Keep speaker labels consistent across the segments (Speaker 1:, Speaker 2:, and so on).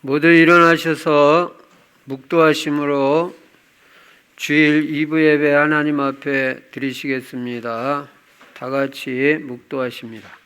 Speaker 1: 모두 일어나셔서 묵도하심으로 주일 2부 예배 하나님 앞에 드리시겠습니다. 다 같이 묵도하십니다.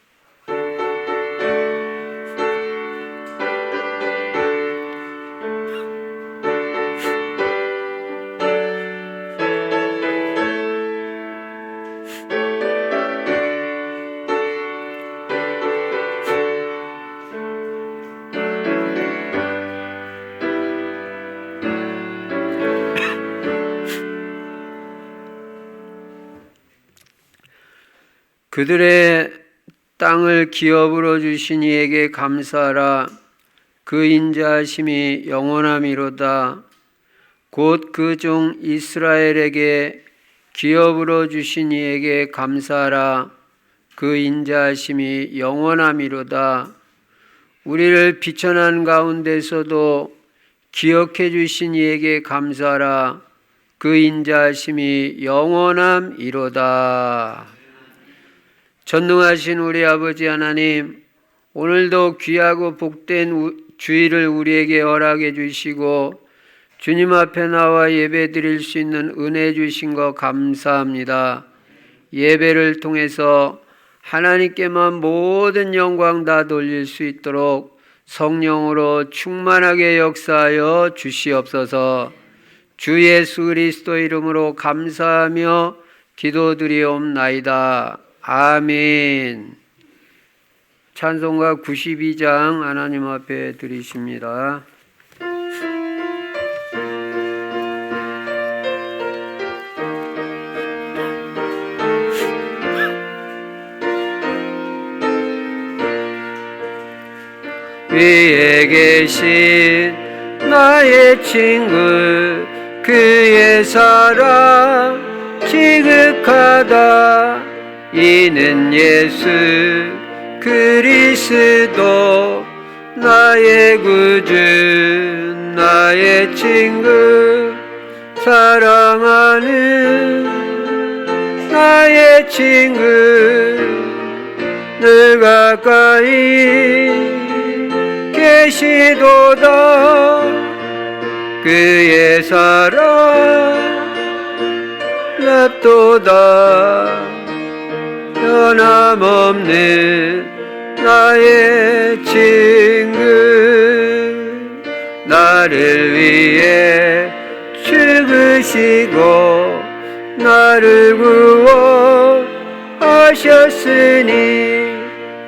Speaker 1: 그들의 땅을 기업으로 주신 이에게 감사하라. 그 인자하심이 영원함이로다. 곧 그 종 이스라엘에게 기업으로 주신 이에게 감사하라. 그 인자하심이 영원함이로다. 우리를 비천한 가운데서도 기억해 주신 이에게 감사하라. 그 인자하심이 영원함이로다. 전능하신 우리 아버지 하나님, 오늘도 귀하고 복된 주일을 우리에게 허락해 주시고 주님 앞에 나와 예배 드릴 수 있는 은혜 주신 것 감사합니다. 예배를 통해서 하나님께만 모든 영광 다 돌릴 수 있도록 성령으로 충만하게 역사하여 주시옵소서. 주 예수 그리스도 이름으로 감사하며 기도드리옵나이다. 아멘. 찬송가 92장 하나님 앞에 드리십니다. 위에 계신 나의 친구 그의 사랑 지극하다. 이는 예수 그리스도 나의 구주 나의 친구 사랑하는 나의 친구 늘 가까이 계시도다. 그의 사랑 납도다. 변함없는 나의 친구 나를 위해 죽으시고 나를 구원하셨으니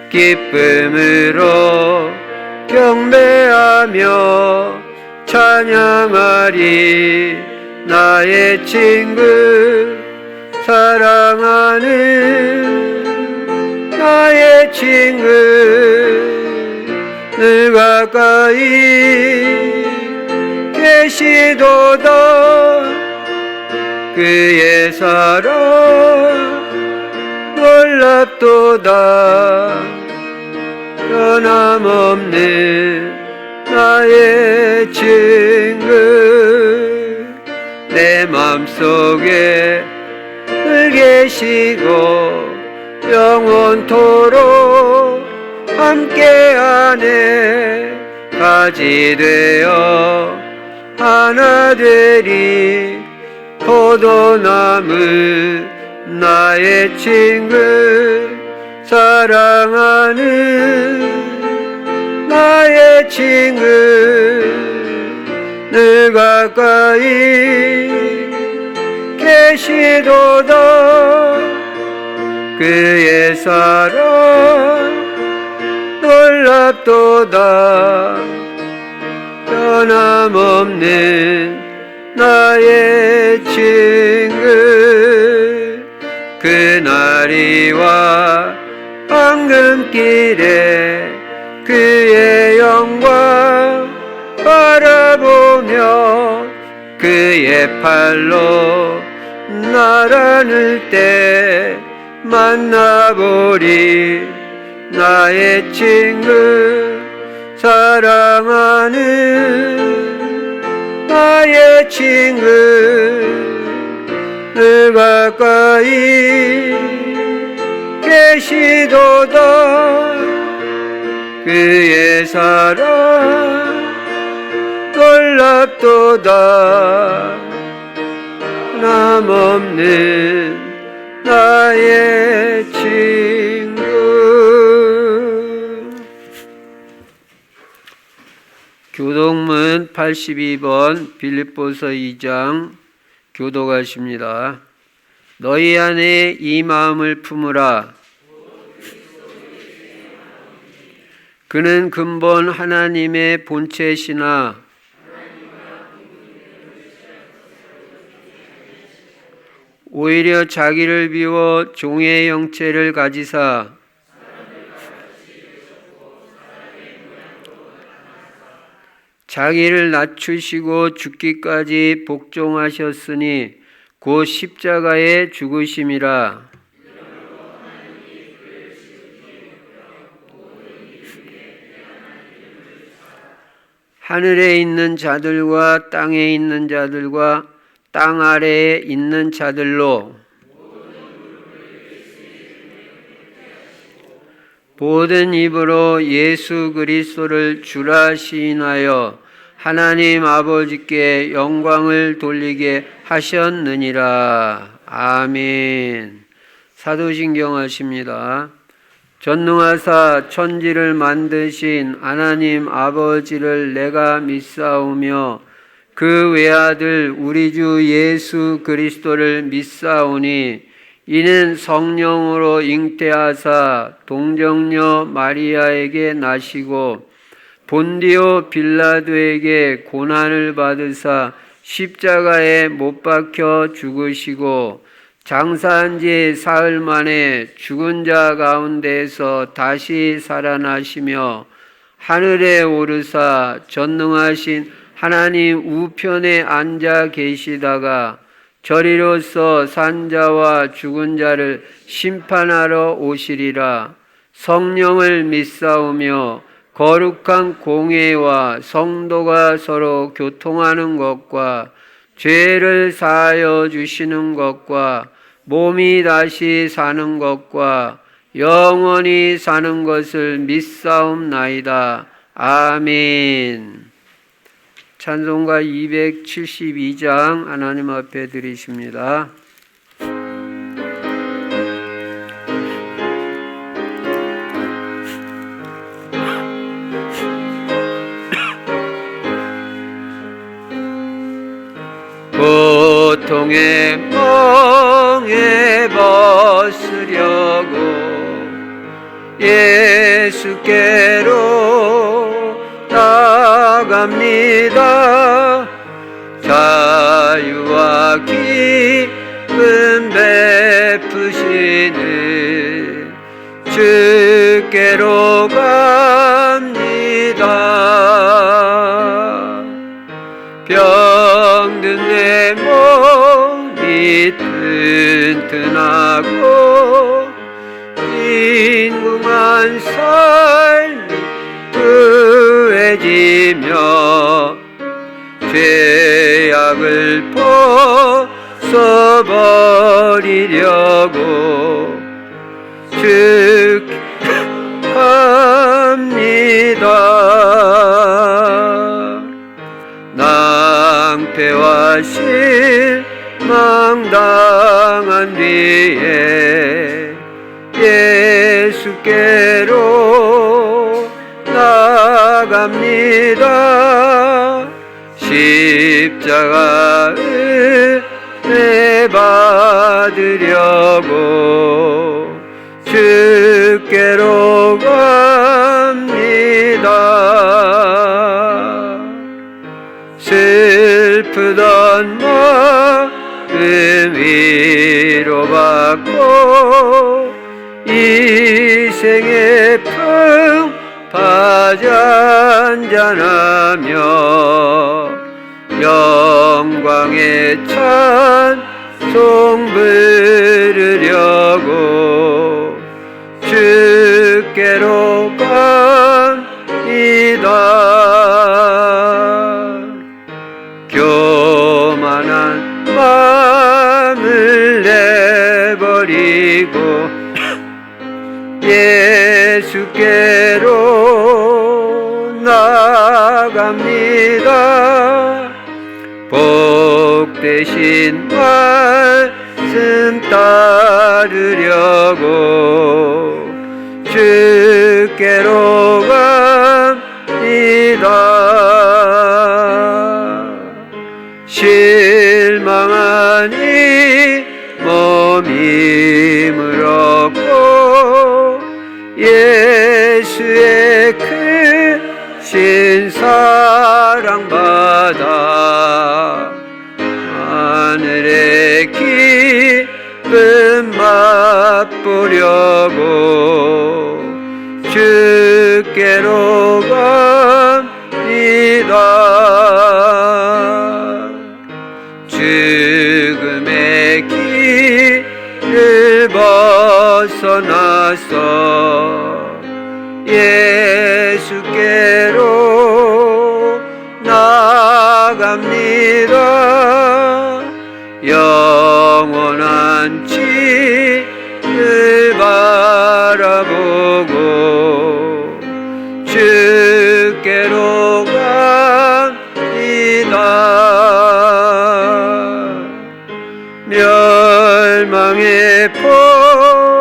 Speaker 1: 기쁨으로 경배하며 찬양하리. 나의 친구 사랑하는 나의 친구 늘 가까이 계시도다. 그의 사랑 놀랍도다. 변함없는 나의 친구 내 맘속에 늘 계시고 영원토록 함께하네. 가지 되어 하나 되리. 포도나무 나의 친구 사랑하는 나의 친구 늘 가까이 계시도다. 그의 사랑 놀랍도다. 변함없는 나의 친구 그날이와 황금길에 그의 영광 바라보며 그의 팔로 날 안을 때 만나보리. 나의 친구 사랑하는 나의 친구 늘 가까이 계시도다. 그의 사랑 놀랍도다. 남없는 나의 친구. 교독문 82번 빌립보서 2장 교독하십니다. 너희 안에 이 마음을 품으라. 그는 근본 하나님의 본체시나 오히려 자기를 비워 종의 형체를 가지사 자기를 낮추시고 죽기까지 복종하셨으니 곧 십자가에 죽으심이라. 하늘에 있는 자들과 땅에 있는 자들과 땅 아래에 있는 자들로 모든 입으로 예수 그리스도를 주라 시인하여 하나님 아버지께 영광을 돌리게 하셨느니라. 아멘. 사도신경 하십니다. 전능하사 천지를 만드신 하나님 아버지를 내가 믿사오며 그 외아들 우리 주 예수 그리스도를 믿사오니 이는 성령으로 잉태하사 동정녀 마리아에게 나시고 본디오 빌라도에게 고난을 받으사 십자가에 못 박혀 죽으시고 장사한 지 사흘 만에 죽은 자 가운데서 다시 살아나시며 하늘에 오르사 전능하신 하나님 우편에 앉아 계시다가 저리로서 산 자와 죽은 자를 심판하러 오시리라. 성령을 믿사오며 거룩한 공회와 성도가 서로 교통하는 것과 죄를 사하여 주시는 것과 몸이 다시 사는 것과 영원히 사는 것을 믿사옵나이다. 아멘. 찬송가 272장 하나님 앞에 드리십니다. 고통의 멍에 벗으려고 예수께로 나갑니다. 자유와 기쁨 베푸시는 주께로 갑니다. 병든 내 몸이 튼튼하고 빈궁한 삶이 부해지며 죄악을 벗어버리려고 축합니다. 낭패와 실망당한 뒤에 예수께로 나갑니다. 십자가 은혜 받으려고 주께로 갑니다. 슬프던 마음 위로받고 이 생의 풍파잔잔하며 영광의 찬송 부르려고 주께로 갑니다. 교만한 마음을 내버리고 예수께로 나갑니다. 복되신 말씀 따르려고 주께로 갑니다. 실망하니 몸이 물었고 예수의 크신 사랑받아 하늘의 기쁨 맛보려고 주께로 갑니다. 죽음의 길을 벗어나서 예수께로 나갑니다. 영원한 지를 바라보고 주께로 갑니다. 멸망의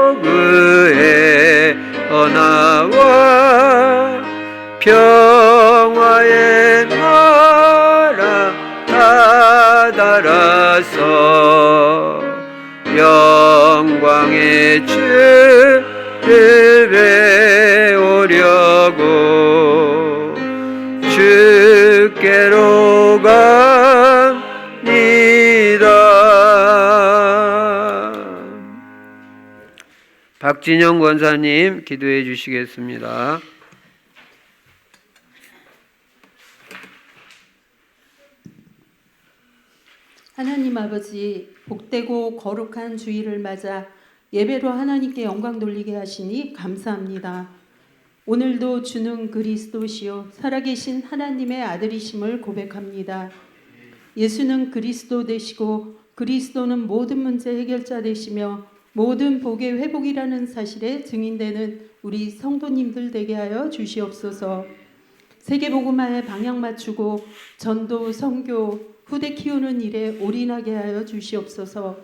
Speaker 1: 포구에 언하와 평화의 나라 다다라서 영광의 주를 배우려고 주께로 갑니다. 박진영 권사님 기도해 주시겠습니다.
Speaker 2: 하나님 아버지, 복되고 거룩한 주일을 맞아 예배로 하나님께 영광 돌리게 하시니 감사합니다. 오늘도 주는 그리스도시요 살아계신 하나님의 아들이심을 고백합니다. 예수는 그리스도 되시고 그리스도는 모든 문제 해결자 되시며 모든 복의 회복이라는 사실에 증인되는 우리 성도님들 되게 하여 주시옵소서. 세계복음화에 방향 맞추고 전도, 선교, 후대 키우는 일에 올인하게 하여 주시옵소서.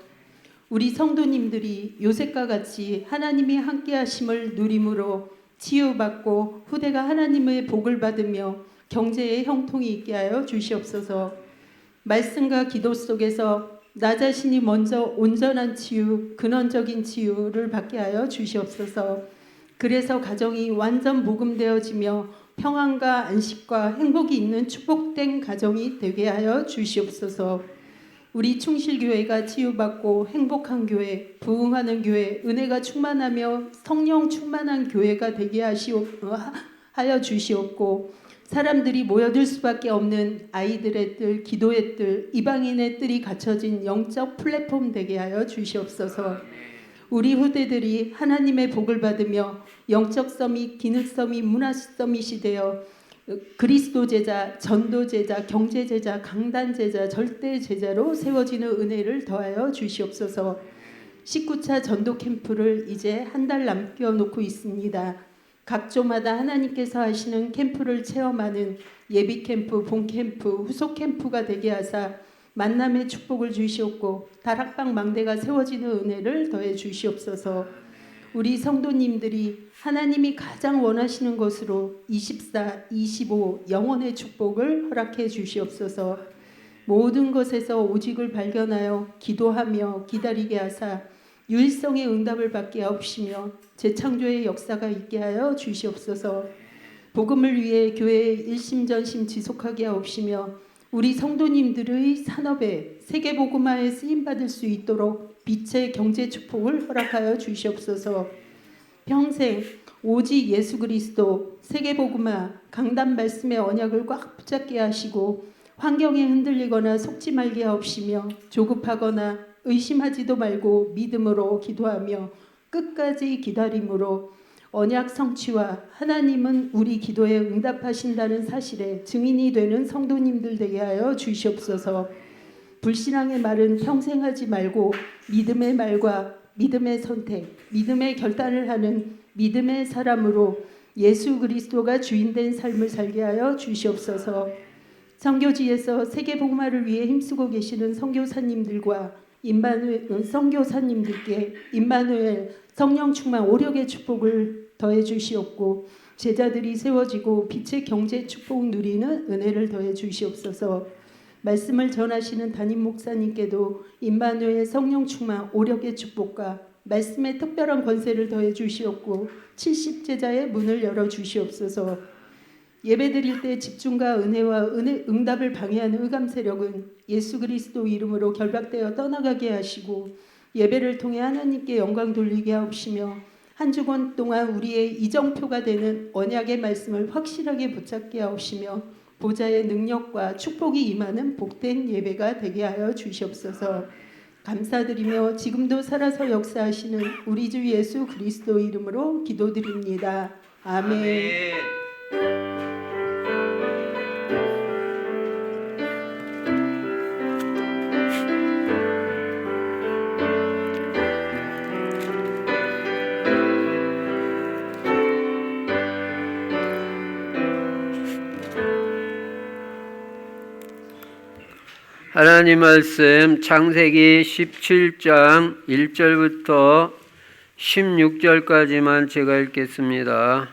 Speaker 2: 우리 성도님들이 요셉과 같이 하나님이 함께 하심을 누림으로 치유받고 후대가 하나님의 복을 받으며 경제의 형통이 있게 하여 주시옵소서. 말씀과 기도 속에서 나 자신이 먼저 온전한 치유, 근원적인 치유를 받게 하여 주시옵소서. 그래서 가정이 완전 복음되어지며 평안과 안식과 행복이 있는 축복된 가정이 되게 하여 주시옵소서. 우리 충실교회가 치유받고 행복한 교회, 부흥하는 교회, 은혜가 충만하며 성령 충만한 교회가 되게 하여 주시옵고, 사람들이 모여들 수밖에 없는 아이들의 뜰, 기도의 뜰, 이방인의 뜰이 갖춰진 영적 플랫폼 되게 하여 주시옵소서. 우리 후대들이 하나님의 복을 받으며 영적 서밋, 기능 서밋, 문화 서밋이 되어 그리스도 제자, 전도 제자, 경제 제자, 강단 제자, 절대 제자로 세워지는 은혜를 더하여 주시옵소서. 19차 전도 캠프를 이제 한 달 남겨놓고 있습니다. 각 조마다 하나님께서 하시는 캠프를 체험하는 예비 캠프, 본 캠프, 후속 캠프가 되게 하사 만남의 축복을 주시옵고 다락방 망대가 세워지는 은혜를 더해 주시옵소서. 우리 성도님들이 하나님이 가장 원하시는 것으로 24, 25 영혼의 축복을 허락해 주시옵소서. 모든 것에서 오직을 발견하여 기도하며 기다리게 하사 유일성의 응답을 받게 하옵시며 재창조의 역사가 있게 하여 주시옵소서. 복음을 위해 교회의 일심전심 지속하게 하옵시며 우리 성도님들의 산업에 세계복음화에 쓰임받을 수 있도록 빛의 경제 축복을 허락하여 주시옵소서. 평생 오직 예수 그리스도, 세계복음화, 강단 말씀의 언약을 꽉 붙잡게 하시고 환경에 흔들리거나 속지 말게 하옵시며 조급하거나 의심하지도 말고 믿음으로 기도하며 끝까지 기다림으로 언약 성취와 하나님은 우리 기도에 응답하신다는 사실에 증인이 되는 성도님들 되게 하여 주시옵소서. 불신앙의 말은 평생 하지 말고 믿음의 말과 믿음의 선택, 믿음의 결단을 하는 믿음의 사람으로 예수 그리스도가 주인된 삶을 살게 하여 주시옵소서. 선교지에서 세계 복음화를 위해 힘쓰고 계시는 선교사님들과 선교사님들께 임마누엘 성령 충만 오력의 축복을 더해 주시옵고 제자들이 세워지고 빛의 경제 축복 누리는 은혜를 더해 주시옵소서. 말씀을 전하시는 담임 목사님께도 임마누엘 성령 충만 오력의 축복과 말씀의 특별한 권세를 더해 주시옵고 70제자의 문을 열어 주시옵소서. 예배드릴 때 집중과 은혜와 응답을 방해하는 의감 세력은 예수 그리스도 이름으로 결박되어 떠나가게 하시고 예배를 통해 하나님께 영광 돌리게 하옵시며 한 주간 동안 우리의 이정표가 되는 언약의 말씀을 확실하게 붙잡게 하옵시며 보좌의 능력과 축복이 임하는 복된 예배가 되게 하여 주시옵소서. 감사드리며 지금도 살아서 역사하시는 우리 주 예수 그리스도 이름으로 기도드립니다. 아멘.
Speaker 1: 하나님 말씀 창세기 17장 1절부터 16절까지만 제가 읽겠습니다.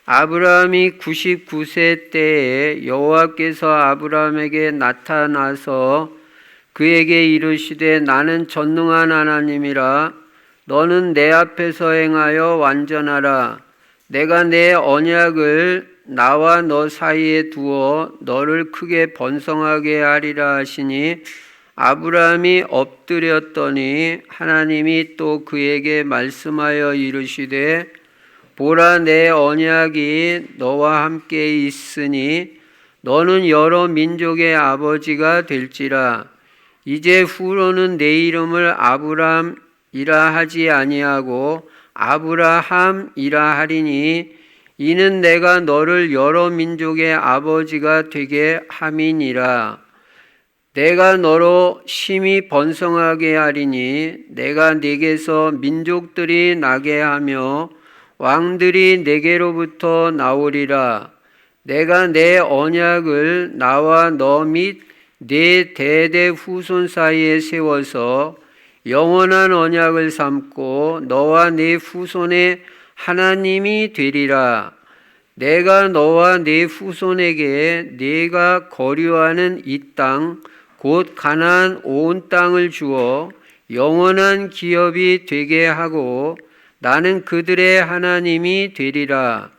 Speaker 1: 아브라함이 99세 때에 여호와께서 아브라함에게 나타나서 그에게 이르시되 나는 전능한 하나님이라 너는 내 앞에서 행하여 완전하라. 내가 내 언약을 나와 너 사이에 두어 너를 크게 번성하게 하리라 하시니 아브라함이 엎드렸더니 하나님이 또 그에게 말씀하여 이르시되 보라 내 언약이 너와 함께 있으니 너는 여러 민족의 아버지가 될지라. 이제 후로는 내 이름을 아브람이라 하지 아니하고 아브라함이라 하리니 이는 내가 너를 여러 민족의 아버지가 되게 함이니라. 내가 너로 심히 번성하게 하리니 내가 네게서 민족들이 나게 하며 왕들이 네게로부터 나오리라. 내가 내 언약을 나와 너 및 네 대대 후손 사이에 세워서 영원한 언약을 삼고 너와 네 후손의 하나님이 되리라. 내가 너와 네 후손에게 네가 거류하는 이 땅 곧 가나안 온 땅을 주어 영원한 기업이 되게 하고 나는 그들의 하나님이 되리라.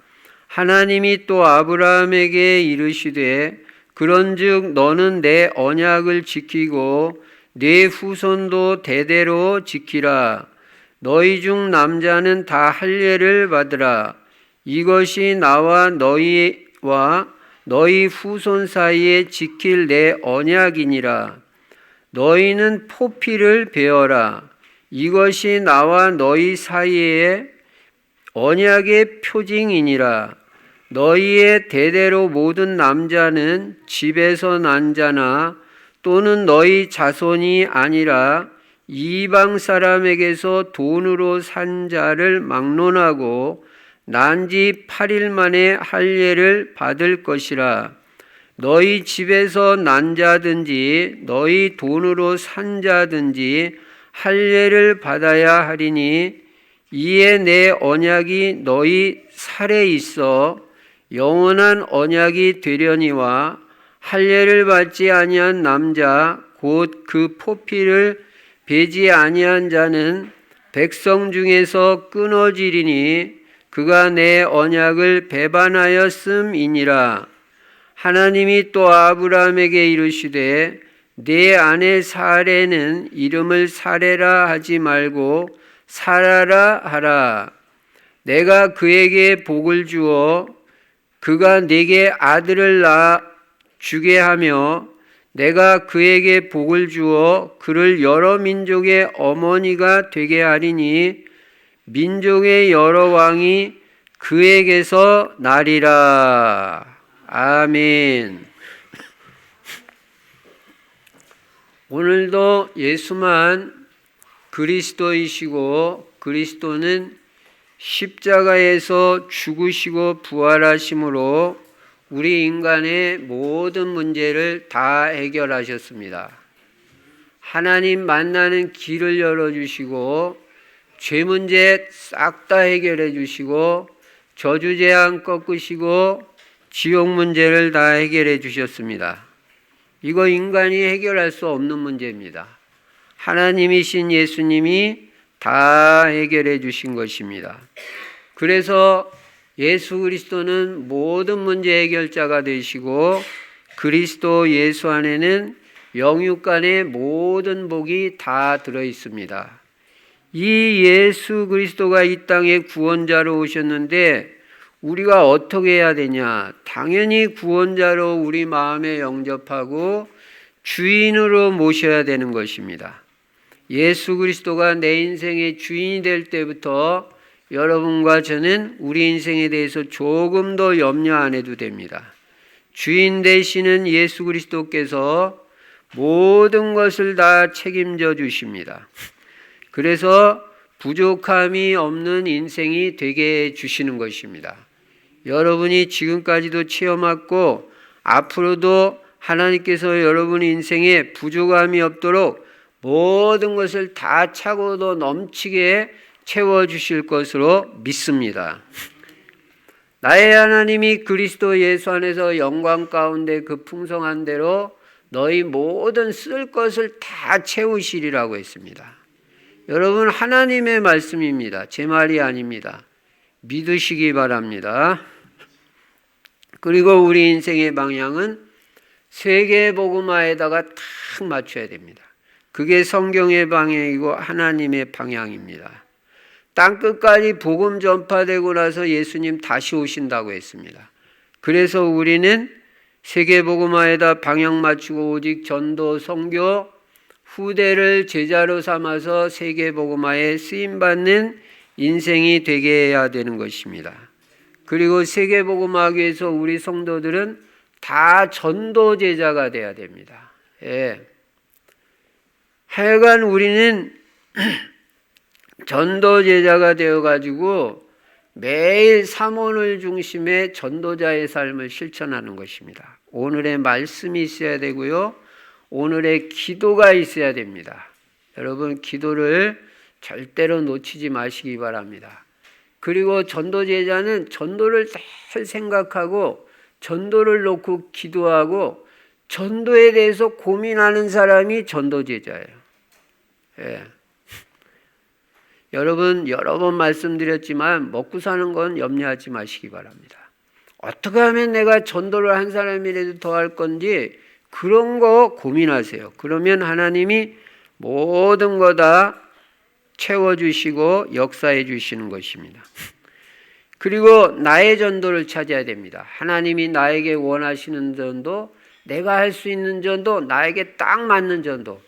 Speaker 1: 하나님이 또 아브라함에게 이르시되 그런즉 너는 내 언약을 지키고 네 후손도 대대로 지키라. 너희 중 남자는 다 할례를 받으라. 이것이 나와 너희와 너희 후손 사이에 지킬 내 언약이니라. 너희는 포피를 베어라. 이것이 나와 너희 사이에 언약의 표징이니라. 너희의 대대로 모든 남자는 집에서 난 자나 또는 너희 자손이 아니라 이방 사람에게서 돈으로 산 자를 막론하고 난지 8일 만에 할례를 받을 것이라. 너희 집에서 난 자든지 너희 돈으로 산 자든지 할례를 받아야 하리니 이에 내 언약이 너희 살에 있어 영원한 언약이 되려니와 할례를 받지 아니한 남자 곧 그 포피를 베지 아니한 자는 백성 중에서 끊어지리니 그가 내 언약을 배반하였음이니라. 하나님이 또 아브라함에게 이르시되 내 아내 사레는 이름을 사레라 하지 말고 사라라 하라. 내가 그에게 복을 주어 그가 네게 아들을 낳아 주게 하며 내가 그에게 복을 주어 그를 여러 민족의 어머니가 되게 하리니 민족의 여러 왕이 그에게서 나리라. 아멘. 오늘도 예수만 그리스도이시고 그리스도는 십자가에서 죽으시고 부활하심으로 우리 인간의 모든 문제를 다 해결하셨습니다. 하나님 만나는 길을 열어주시고 죄 문제 싹 다 해결해 주시고 저주재앙 꺾으시고 지옥 문제를 다 해결해 주셨습니다. 이거 인간이 해결할 수 없는 문제입니다. 하나님이신 예수님이 다 해결해 주신 것입니다. 그래서 예수 그리스도는 모든 문제 해결자가 되시고 그리스도 예수 안에는 영육 간의 모든 복이 다 들어 있습니다. 이 예수 그리스도가 이 땅에 구원자로 오셨는데 우리가 어떻게 해야 되냐? 당연히 구원자로 우리 마음에 영접하고 주인으로 모셔야 되는 것입니다. 예수 그리스도가 내 인생의 주인이 될 때부터 여러분과 저는 우리 인생에 대해서 조금 더 염려 안 해도 됩니다. 주인 되시는 예수 그리스도께서 모든 것을 다 책임져 주십니다. 그래서 부족함이 없는 인생이 되게 해 주시는 것입니다. 여러분이 지금까지도 체험했고 앞으로도 하나님께서 여러분 인생에 부족함이 없도록 모든 것을 다 차고도 넘치게 채워주실 것으로 믿습니다. 나의 하나님이 그리스도 예수 안에서 영광 가운데 그 풍성한 대로 너희 모든 쓸 것을 다 채우시리라고 했습니다. 여러분 하나님의 말씀입니다. 제 말이 아닙니다. 믿으시기 바랍니다. 그리고 우리 인생의 방향은 세계복음화에다가 탁 맞춰야 됩니다. 그게 성경의 방향이고 하나님의 방향입니다. 땅끝까지 복음 전파되고 나서 예수님 다시 오신다고 했습니다. 그래서 우리는 세계복음화에다 방향 맞추고 오직 전도, 선교, 후대를 제자로 삼아서 세계복음화에 쓰임받는 인생이 되게 해야 되는 것입니다. 그리고 세계복음화하기 위해서 우리 성도들은 다 전도 제자가 돼야 됩니다. 예. 하여간 우리는 전도 제자가 되어가지고 매일 삼원을 중심에 전도자의 삶을 실천하는 것입니다. 오늘의 말씀이 있어야 되고요. 오늘의 기도가 있어야 됩니다. 여러분 기도를 절대로 놓치지 마시기 바랍니다. 그리고 전도 제자는 전도를 잘 생각하고 전도를 놓고 기도하고 전도에 대해서 고민하는 사람이 전도 제자예요. 예. 여러분 여러 번 말씀드렸지만 먹고 사는 건 염려하지 마시기 바랍니다. 어떻게 하면 내가 전도를 한 사람이라도 더 할 건지 그런 거 고민하세요. 그러면 하나님이 모든 거 다 채워주시고 역사해 주시는 것입니다. 그리고 나의 전도를 찾아야 됩니다. 하나님이 나에게 원하시는 전도, 내가 할 수 있는 전도, 나에게 딱 맞는 전도,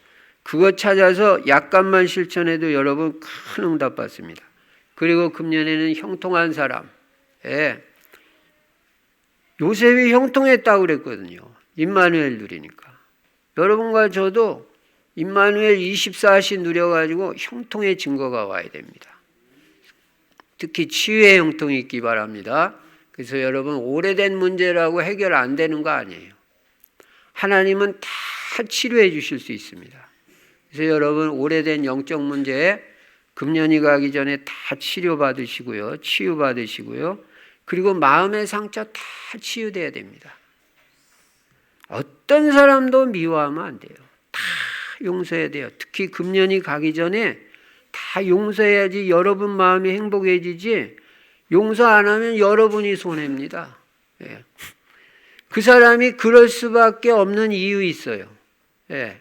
Speaker 1: 그거 찾아서 약간만 실천해도 여러분 큰 응답 받습니다. 그리고 금년에는 형통한 사람, 예. 요셉이 형통했다고 그랬거든요. 임마누엘 누리니까. 여러분과 저도 임마누엘 24시 누려가지고 형통의 증거가 와야 됩니다. 특히 치유의 형통이 있기 바랍니다. 그래서 여러분 오래된 문제라고 해결 안 되는 거 아니에요. 하나님은 다 치료해 주실 수 있습니다. 그래서 여러분 오래된 영적 문제 금년이 가기 전에 다 치료받으시고요. 치유받으시고요. 그리고 마음의 상처 다 치유돼야 됩니다. 어떤 사람도 미워하면 안 돼요. 다 용서해야 돼요. 특히 금년이 가기 전에 다 용서해야지 여러분 마음이 행복해지지 용서 안 하면 여러분이 손해입니다. 예. 그 사람이 그럴 수밖에 없는 이유 있어요. 예.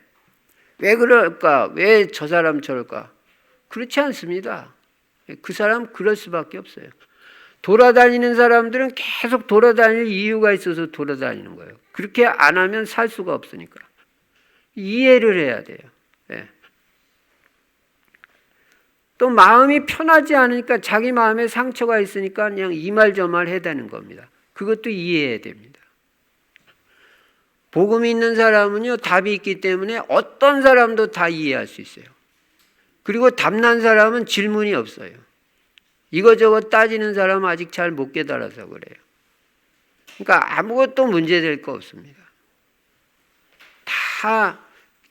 Speaker 1: 왜 그럴까? 왜 저 사람 저럴까? 그렇지 않습니다. 그 사람 그럴 수밖에 없어요. 돌아다니는 사람들은 계속 돌아다닐 이유가 있어서 돌아다니는 거예요. 그렇게 안 하면 살 수가 없으니까. 이해를 해야 돼요. 예. 또 마음이 편하지 않으니까 자기 마음에 상처가 있으니까 그냥 이 말 저 말 해야 되는 겁니다. 그것도 이해해야 됩니다. 복음이 있는 사람은요, 답이 있기 때문에 어떤 사람도 다 이해할 수 있어요. 그리고 답난 사람은 질문이 없어요. 이거저거 따지는 사람은 아직 잘 못 깨달아서 그래요. 그러니까 아무것도 문제될 거 없습니다. 다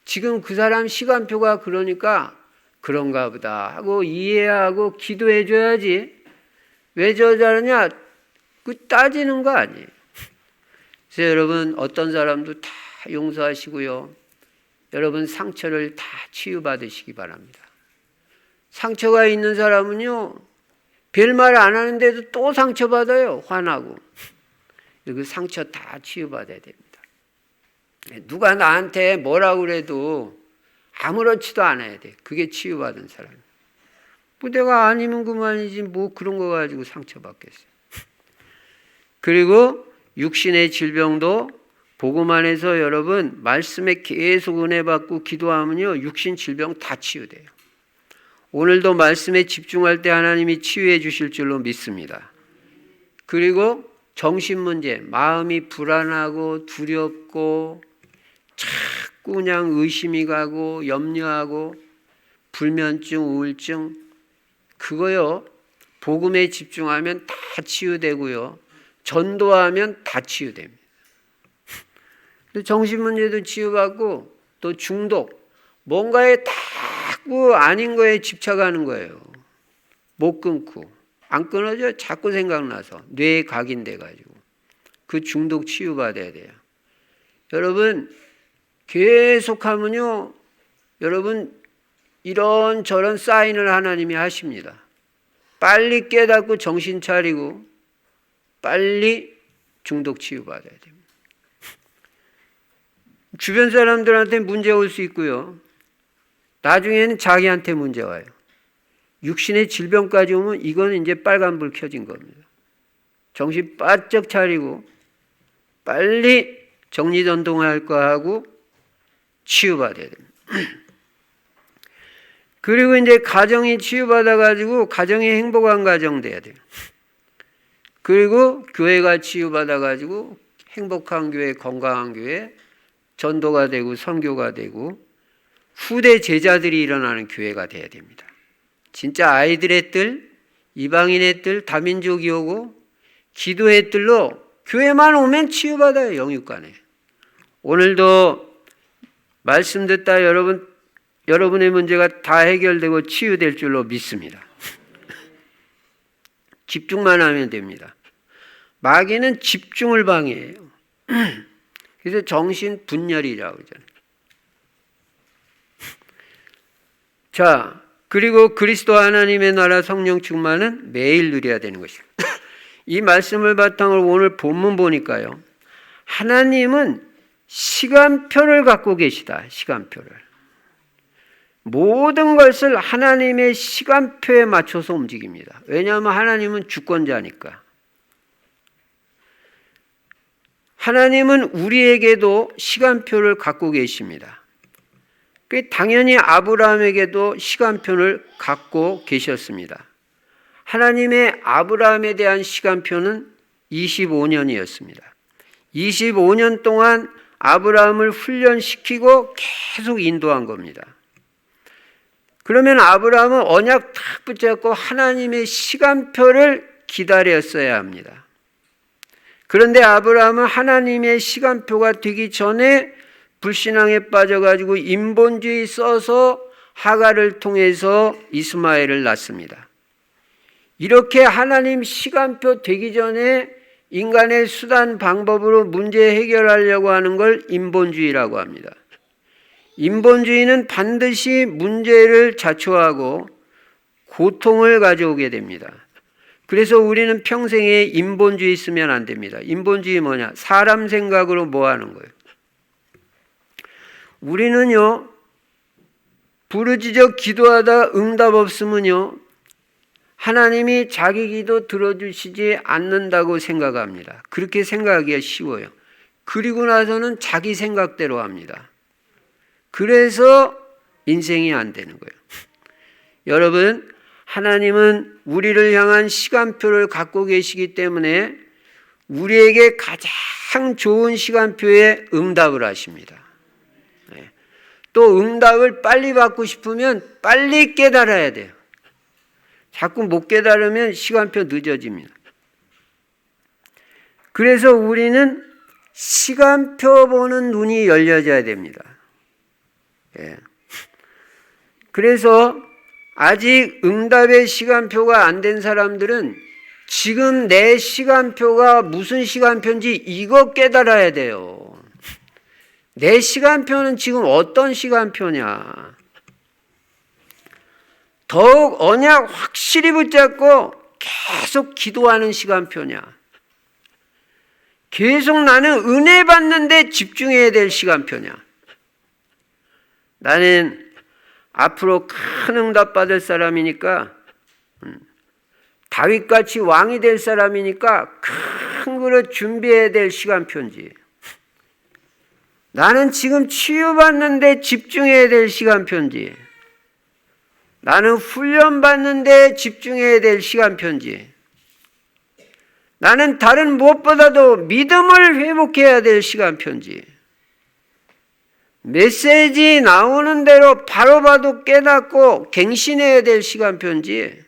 Speaker 1: 지금 그 사람 시간표가 그러니까 그런가 보다 하고 이해하고 기도해 줘야지. 왜 저러냐? 그 따지는 거 아니에요. 그래서 여러분 어떤 사람도 다 용서하시고요. 여러분 상처를 다 치유받으시기 바랍니다. 상처가 있는 사람은요. 별말 안 하는데도 또 상처받아요. 화나고. 그 상처 다 치유받아야 됩니다. 누가 나한테 뭐라고 그래도 아무렇지도 않아야 돼. 그게 치유받은 사람이에요. 뭐 내가 아니면 그만이지 뭐 그런 거 가지고 상처받겠어요. 그리고 육신의 질병도 복음 안에서 여러분 말씀에 계속 은혜 받고 기도하면요. 육신 질병 다 치유돼요. 오늘도 말씀에 집중할 때 하나님이 치유해 주실 줄로 믿습니다. 그리고 정신 문제, 마음이 불안하고 두렵고 자꾸 그냥 의심이 가고 염려하고 불면증, 우울증 그거요. 복음에 집중하면 다 치유되고요. 전도하면 다 치유됩니다. 정신 문제도 치유받고 또 중독, 뭔가에 자꾸 아닌 거에 집착하는 거예요. 못 끊고 안 끊어져 자꾸 생각나서 뇌에 각인돼 가지고 그 중독 치유받아야 돼요. 여러분 계속하면요. 여러분 이런저런 사인을 하나님이 하십니다. 빨리 깨닫고 정신 차리고 빨리 중독 치유받아야 됩니다. 주변 사람들한테 문제 올 수 있고요. 나중에는 자기한테 문제 와요. 육신의 질병까지 오면 이건 이제 빨간불 켜진 겁니다. 정신 바짝 차리고 빨리 정리전동할 거 하고 치유받아야 됩니다. 그리고 이제 가정이 치유받아가지고 가정이 행복한 가정 돼야 돼요. 그리고 교회가 치유받아가지고 행복한 교회, 건강한 교회, 전도가 되고 선교가 되고 후대 제자들이 일어나는 교회가 돼야 됩니다. 진짜 아이들의 뜰, 이방인의 뜰, 다민족이 오고 기도의 뜰로 교회만 오면 치유받아요. 영육간에. 오늘도 말씀 듣다 여러분의 문제가 다 해결되고 치유될 줄로 믿습니다. 집중만 하면 됩니다. 마귀는 집중을 방해해요. 그래서 정신 분열이라고 그러잖아요. 자, 그리고 그리스도 하나님의 나라 성령 충만은 매일 누려야 되는 것입니다. 이 말씀을 바탕으로 오늘 본문 보니까요. 하나님은 시간표를 갖고 계시다. 시간표를. 모든 것을 하나님의 시간표에 맞춰서 움직입니다. 왜냐하면 하나님은 주권자니까. 하나님은 우리에게도 시간표를 갖고 계십니다. 당연히 아브라함에게도 시간표를 갖고 계셨습니다. 하나님의 아브라함에 대한 시간표는 25년이었습니다. 25년 동안 아브라함을 훈련시키고 계속 인도한 겁니다. 그러면 아브라함은 언약 탁 붙잡고 하나님의 시간표를 기다렸어야 합니다. 그런데 아브라함은 하나님의 시간표가 되기 전에 불신앙에 빠져가지고 인본주의 써서 하갈을 통해서 이스마엘을 낳습니다. 이렇게 하나님 시간표 되기 전에 인간의 수단 방법으로 문제 해결하려고 하는 걸 인본주의라고 합니다. 인본주의는 반드시 문제를 자초하고 고통을 가져오게 됩니다. 그래서 우리는 평생에 인본주의 쓰면 안 됩니다. 인본주의 뭐냐? 사람 생각으로 뭐 하는 거예요? 우리는요, 부르짖어 기도하다 응답 없으면요, 하나님이 자기 기도 들어주시지 않는다고 생각합니다. 그렇게 생각하기가 쉬워요. 그리고 나서는 자기 생각대로 합니다. 그래서 인생이 안 되는 거예요. 여러분, 하나님은 우리를 향한 시간표를 갖고 계시기 때문에 우리에게 가장 좋은 시간표에 응답을 하십니다. 또 응답을 빨리 받고 싶으면 빨리 깨달아야 돼요. 자꾸 못 깨달으면 시간표 늦어집니다. 그래서 우리는 시간표 보는 눈이 열려져야 됩니다. 예. 그래서 아직 응답의 시간표가 안 된 사람들은 지금 내 시간표가 무슨 시간표인지 이거 깨달아야 돼요. 내 시간표는 지금 어떤 시간표냐. 더욱 언약 확실히 붙잡고 계속 기도하는 시간표냐. 계속 나는 은혜 받는데 집중해야 될 시간표냐. 나는 앞으로 큰 응답 받을 사람이니까, 다윗같이 왕이 될 사람이니까 큰 그릇 준비해야 될 시간표인지, 나는 지금 치유받는데 집중해야 될 시간표인지, 나는 훈련받는데 집중해야 될 시간표인지, 나는 다른 무엇보다도 믿음을 회복해야 될 시간표인지, 메시지 나오는 대로 바로 깨닫고 갱신해야 될 시간표인지,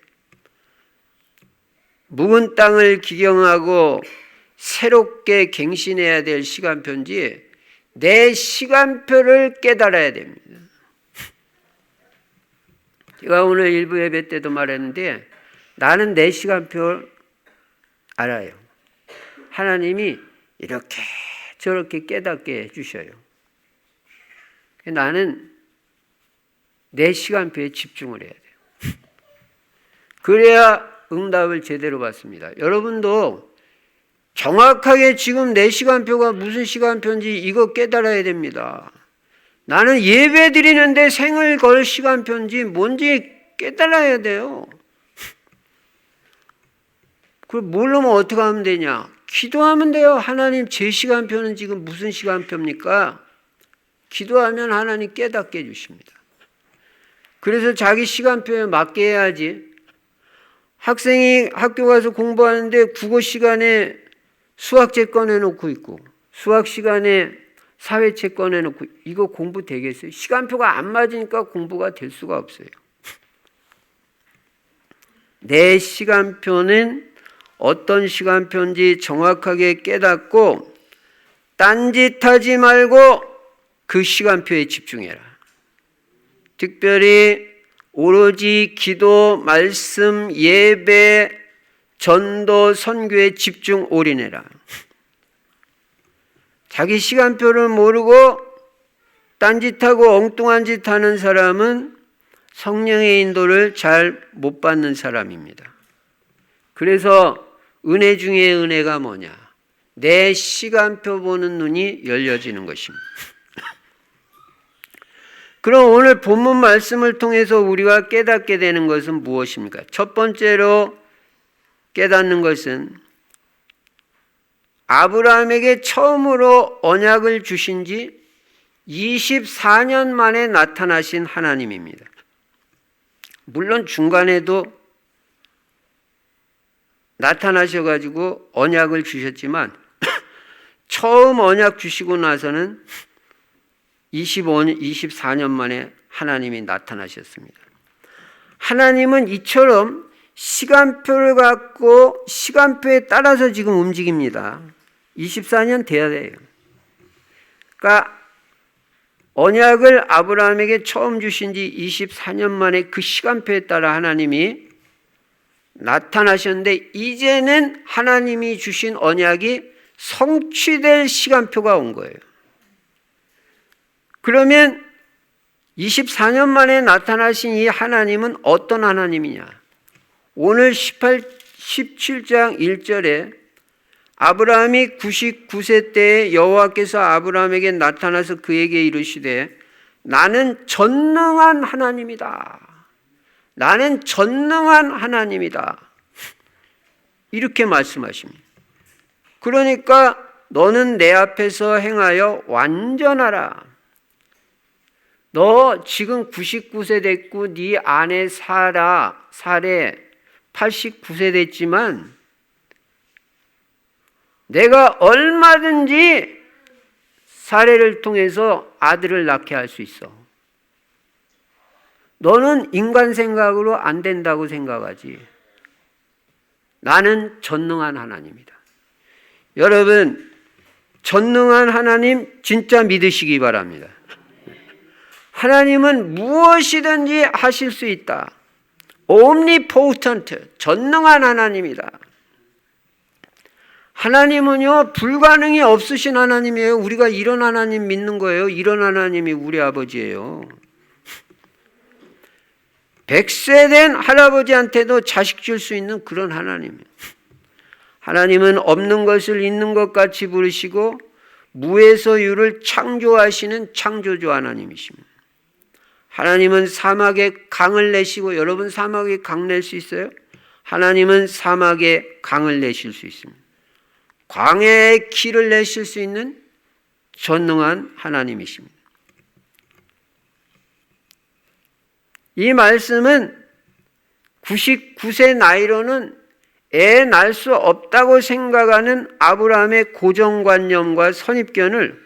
Speaker 1: 묵은 땅을 기경하고 새롭게 갱신해야 될 시간표인지 내 시간표를 깨달아야 됩니다. 제가 오늘 일부 예배 때도 말했는데 나는 내 시간표를 알아요. 하나님이 이렇게 저렇게 깨닫게 해주셔요. 나는 내 시간표에 집중을 해야 돼요. 그래야 응답을 제대로 받습니다. 여러분도 정확하게 지금 내 시간표가 무슨 시간표인지 이거 깨달아야 됩니다. 나는 예배 드리는데 생을 걸 시간표인지 뭔지 깨달아야 돼요. 그걸 모르면 어떻게 하면 되냐? 기도하면 돼요. 하나님 제 시간표는 지금 무슨 시간표입니까? 기도하면 하나님 깨닫게 해주십니다. 그래서 자기 시간표에 맞게 해야지. 학생이 학교 가서 공부하는데 국어 시간에 수학책 꺼내놓고 있고 수학 시간에 사회책 꺼내놓고 이거 공부 되겠어요? 시간표가 안 맞으니까 공부가 될 수가 없어요. 내 시간표는 어떤 시간표인지 정확하게 깨닫고 딴짓하지 말고 그 시간표에 집중해라. 특별히 오로지 기도, 말씀, 예배, 전도, 선교에 집중 올인해라. 자기 시간표를 모르고 딴짓하고 엉뚱한 짓 하는 사람은 성령의 인도를 잘 못 받는 사람입니다. 그래서 은혜 중에 은혜가 뭐냐? 내 시간표 보는 눈이 열려지는 것입니다. 그럼 오늘 본문 말씀을 통해서 우리가 깨닫게 되는 것은 무엇입니까? 첫 번째로 깨닫는 것은 아브라함에게 처음으로 언약을 주신 지 24년 만에 나타나신 하나님입니다. 물론 중간에도 나타나셔가지고 언약을 주셨지만 처음 언약 주시고 나서는 24년 만에 하나님이 나타나셨습니다. 하나님은 이처럼 시간표를 갖고 시간표에 따라서 지금 움직입니다. 24년 돼야 돼요. 그러니까 언약을 아브라함에게 처음 주신 지 24년 만에 그 시간표에 따라 하나님이 나타나셨는데 이제는 하나님이 주신 언약이 성취될 시간표가 온 거예요. 그러면 24년 만에 나타나신 이 하나님은 어떤 하나님이냐? 오늘 17장 1절에 아브라함이 99세 때에 여호와께서 아브라함에게 나타나서 그에게 이르시되 나는 전능한 하나님이다. 나는 전능한 하나님이다. 이렇게 말씀하십니다. 그러니까 너는 내 앞에서 행하여 완전하라. 너 지금 99세 됐고 네 아내 사례 89세 됐지만 내가 얼마든지 사례를 통해서 아들을 낳게 할 수 있어. 너는 인간 생각으로 안 된다고 생각하지. 나는 전능한 하나님이다. 여러분, 전능한 하나님 진짜 믿으시기 바랍니다. 하나님은 무엇이든지 하실 수 있다. omnipotent, 전능한 하나님이다. 하나님은요, 불가능이 없으신 하나님이에요. 우리가 이런 하나님 믿는 거예요. 이런 하나님이 우리 아버지예요. 100세 된 할아버지한테도 자식 줄 수 있는 그런 하나님이에요. 하나님은 없는 것을 있는 것 같이 부르시고 무에서 유를 창조하시는 창조주 하나님이십니다. 하나님은 사막에 강을 내시고, 여러분 사막에 강 낼 수 있어요? 하나님은 사막에 강을 내실 수 있습니다. 광야에 길을 내실 수 있는 전능한 하나님이십니다. 이 말씀은 99세 나이로는 애 낳을 수 없다고 생각하는 아브라함의 고정관념과 선입견을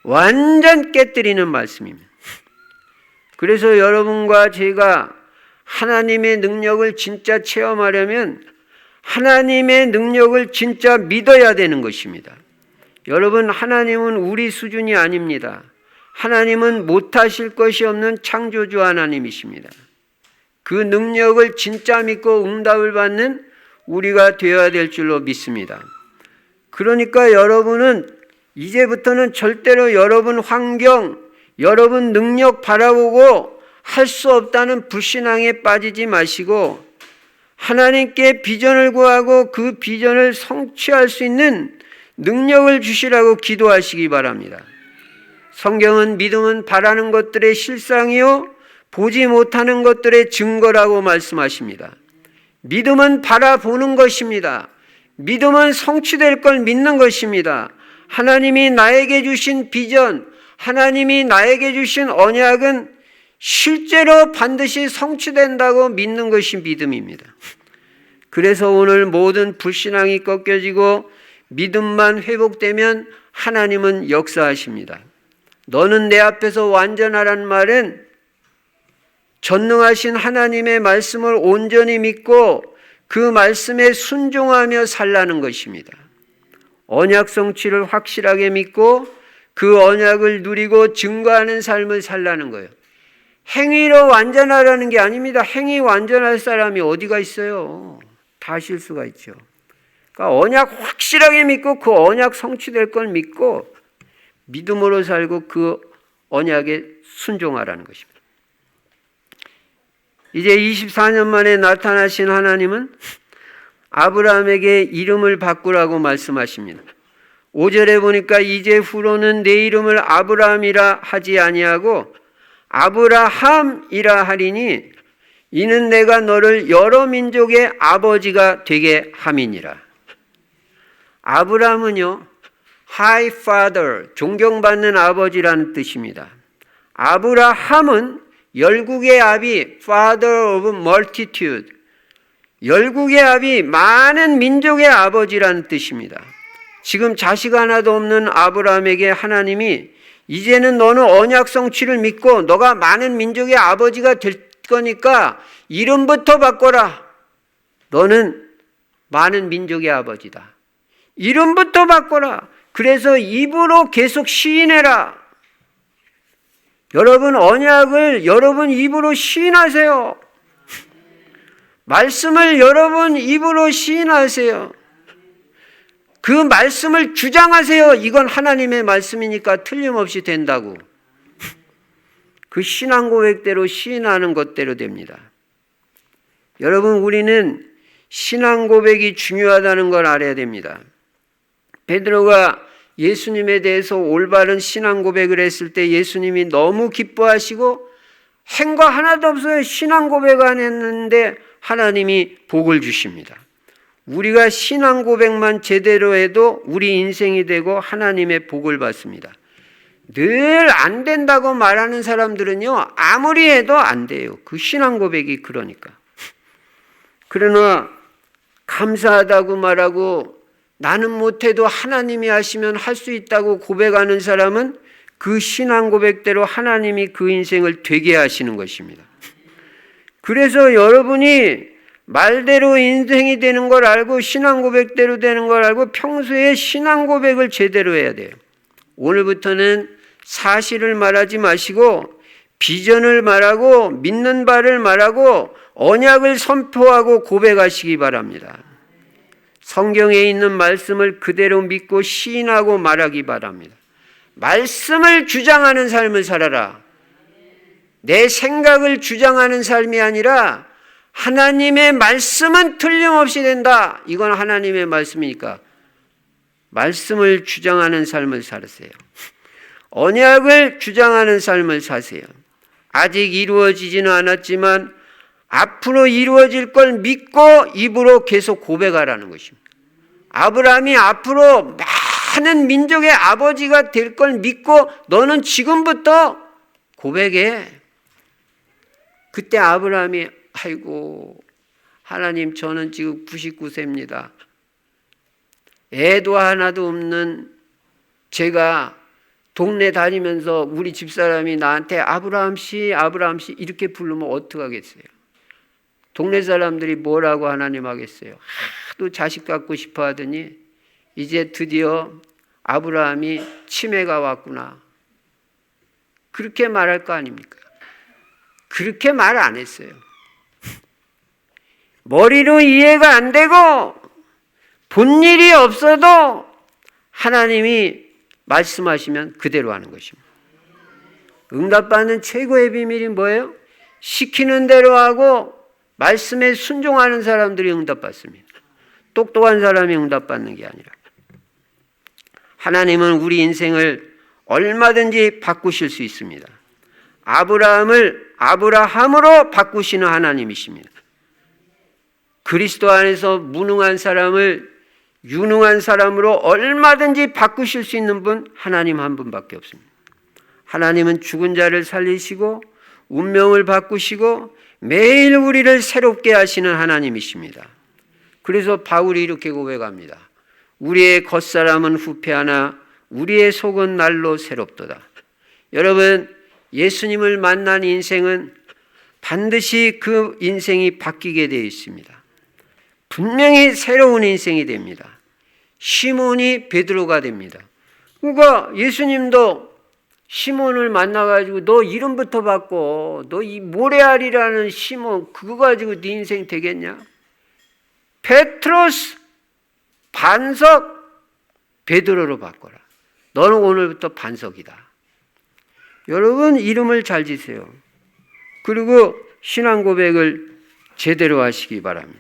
Speaker 1: 완전 깨뜨리는 말씀입니다. 그래서 여러분과 제가 하나님의 능력을 진짜 체험하려면 하나님의 능력을 진짜 믿어야 되는 것입니다. 여러분, 하나님은 우리 수준이 아닙니다. 하나님은 못하실 것이 없는 창조주 하나님이십니다. 그 능력을 진짜 믿고 응답을 받는 우리가 되어야 될 줄로 믿습니다. 그러니까 여러분은 이제부터는 절대로 여러분 환경, 여러분 능력 바라보고 할 수 없다는 불신앙에 빠지지 마시고 하나님께 비전을 구하고 그 비전을 성취할 수 있는 능력을 주시라고 기도하시기 바랍니다. 성경은 믿음은 바라는 것들의 실상이요 보지 못하는 것들의 증거라고 말씀하십니다. 믿음은 바라보는 것입니다. 믿음은 성취될 걸 믿는 것입니다. 하나님이 나에게 주신 비전, 하나님이 나에게 주신 언약은 실제로 반드시 성취된다고 믿는 것이 믿음입니다. 그래서 오늘 모든 불신앙이 꺾여지고 믿음만 회복되면 하나님은 역사하십니다. 너는 내 앞에서 완전하란 말은 전능하신 하나님의 말씀을 온전히 믿고 그 말씀에 순종하며 살라는 것입니다. 언약 성취를 확실하게 믿고 그 언약을 누리고 증거하는 삶을 살라는 거예요. 행위로 완전하라는 게 아닙니다. 행위 완전할 사람이 어디가 있어요? 다 실수가 있죠. 그러니까 언약 확실하게 믿고 그 언약 성취될 걸 믿고 믿음으로 살고 그 언약에 순종하라는 것입니다. 이제 24년 만에 나타나신 하나님은 아브라함에게 이름을 바꾸라고 말씀하십니다. 5절에 보니까 이제 후로는 내 이름을 아브라함이라 하지 아니하고 아브라함이라 하리니 이는 내가 너를 여러 민족의 아버지가 되게 함이니라. 아브라함은요, High Father, 존경받는 아버지라는 뜻입니다. 아브라함은 열국의 아비, Father of Multitude, 열국의 아비, 많은 민족의 아버지라는 뜻입니다. 지금 자식 하나도 없는 아브라함에게 하나님이 이제는 너는 언약 성취를 믿고 너가 많은 민족의 아버지가 될 거니까 이름부터 바꿔라. 너는 많은 민족의 아버지다. 이름부터 바꿔라. 그래서 입으로 계속 시인해라. 여러분 언약을 여러분 입으로 시인하세요. 말씀을 여러분 입으로 시인하세요. 그 말씀을 주장하세요. 이건 하나님의 말씀이니까 틀림없이 된다고. 그 신앙 고백대로 시인하는 것대로 됩니다. 여러분 우리는 신앙 고백이 중요하다는 걸 알아야 됩니다. 베드로가 예수님에 대해서 올바른 신앙 고백을 했을 때 예수님이 너무 기뻐하시고 행거 하나도 없어요. 신앙 고백 안 했는데 하나님이 복을 주십니다. 우리가 신앙 고백만 제대로 해도 우리 인생이 되고 하나님의 복을 받습니다. 늘 안 된다고 말하는 사람들은요, 아무리 해도 안 돼요. 그 신앙 고백이 그러니까. 그러나 감사하다고 말하고 나는 못해도 하나님이 하시면 할 수 있다고 고백하는 사람은 그 신앙 고백대로 하나님이 그 인생을 되게 하시는 것입니다. 그래서 여러분이 말대로 인생이 되는 걸 알고 신앙 고백대로 되는 걸 알고 평소에 신앙 고백을 제대로 해야 돼요. 오늘부터는 사실을 말하지 마시고 비전을 말하고 믿는 바를 말하고 언약을 선포하고 고백하시기 바랍니다. 성경에 있는 말씀을 그대로 믿고 시인하고 말하기 바랍니다. 말씀을 주장하는 삶을 살아라. 내 생각을 주장하는 삶이 아니라 하나님의 말씀은 틀림없이 된다. 이건 하나님의 말씀이니까 말씀을 주장하는 삶을 살으세요. 언약을 주장하는 삶을 사세요. 아직 이루어지지는 않았지만 앞으로 이루어질 걸 믿고 입으로 계속 고백하라는 것입니다. 아브라함이 앞으로 많은 민족의 아버지가 될 걸 믿고 너는 지금부터 고백해. 그때 아브라함이 아이고 하나님 저는 지금 99세입니다. 애도 하나도 없는 제가 동네 다니면서 우리 집사람이 나한테 아브라함 씨 이렇게 부르면 어떡하겠어요? 동네 사람들이 뭐라고 하나님 하겠어요? 하도 자식 갖고 싶어 하더니 이제 드디어 아브라함이 치매가 왔구나. 그렇게 말할 거 아닙니까? 그렇게 말 안 했어요. 머리로 이해가 안 되고 본 일이 없어도 하나님이 말씀하시면 그대로 하는 것입니다. 응답받는 최고의 비밀이 뭐예요? 시키는 대로 하고 말씀에 순종하는 사람들이 응답받습니다. 똑똑한 사람이 응답받는 게 아니라. 하나님은 우리 인생을 얼마든지 바꾸실 수 있습니다. 아브라함을 아브라함으로 바꾸시는 하나님이십니다. 그리스도 안에서 무능한 사람을 유능한 사람으로 얼마든지 바꾸실 수 있는 분 하나님 한 분밖에 없습니다. 하나님은 죽은 자를 살리시고 운명을 바꾸시고 매일 우리를 새롭게 하시는 하나님이십니다. 그래서 바울이 이렇게 고백합니다. 우리의 겉사람은 후패하나 우리의 속은 날로 새롭도다. 여러분, 예수님을 만난 인생은 반드시 그 인생이 바뀌게 되어 있습니다. 분명히 새로운 인생이 됩니다. 시몬이 베드로가 됩니다. 그러니까 예수님도 시몬을 만나가지고 너 이름부터 바꿔. 너 이 모레알이라는 시몬 그거 가지고 네 인생 되겠냐? 페트로스 반석 베드로로 바꿔라. 너는 오늘부터 반석이다. 여러분 이름을 잘 지세요. 그리고 신앙 고백을 제대로 하시기 바랍니다.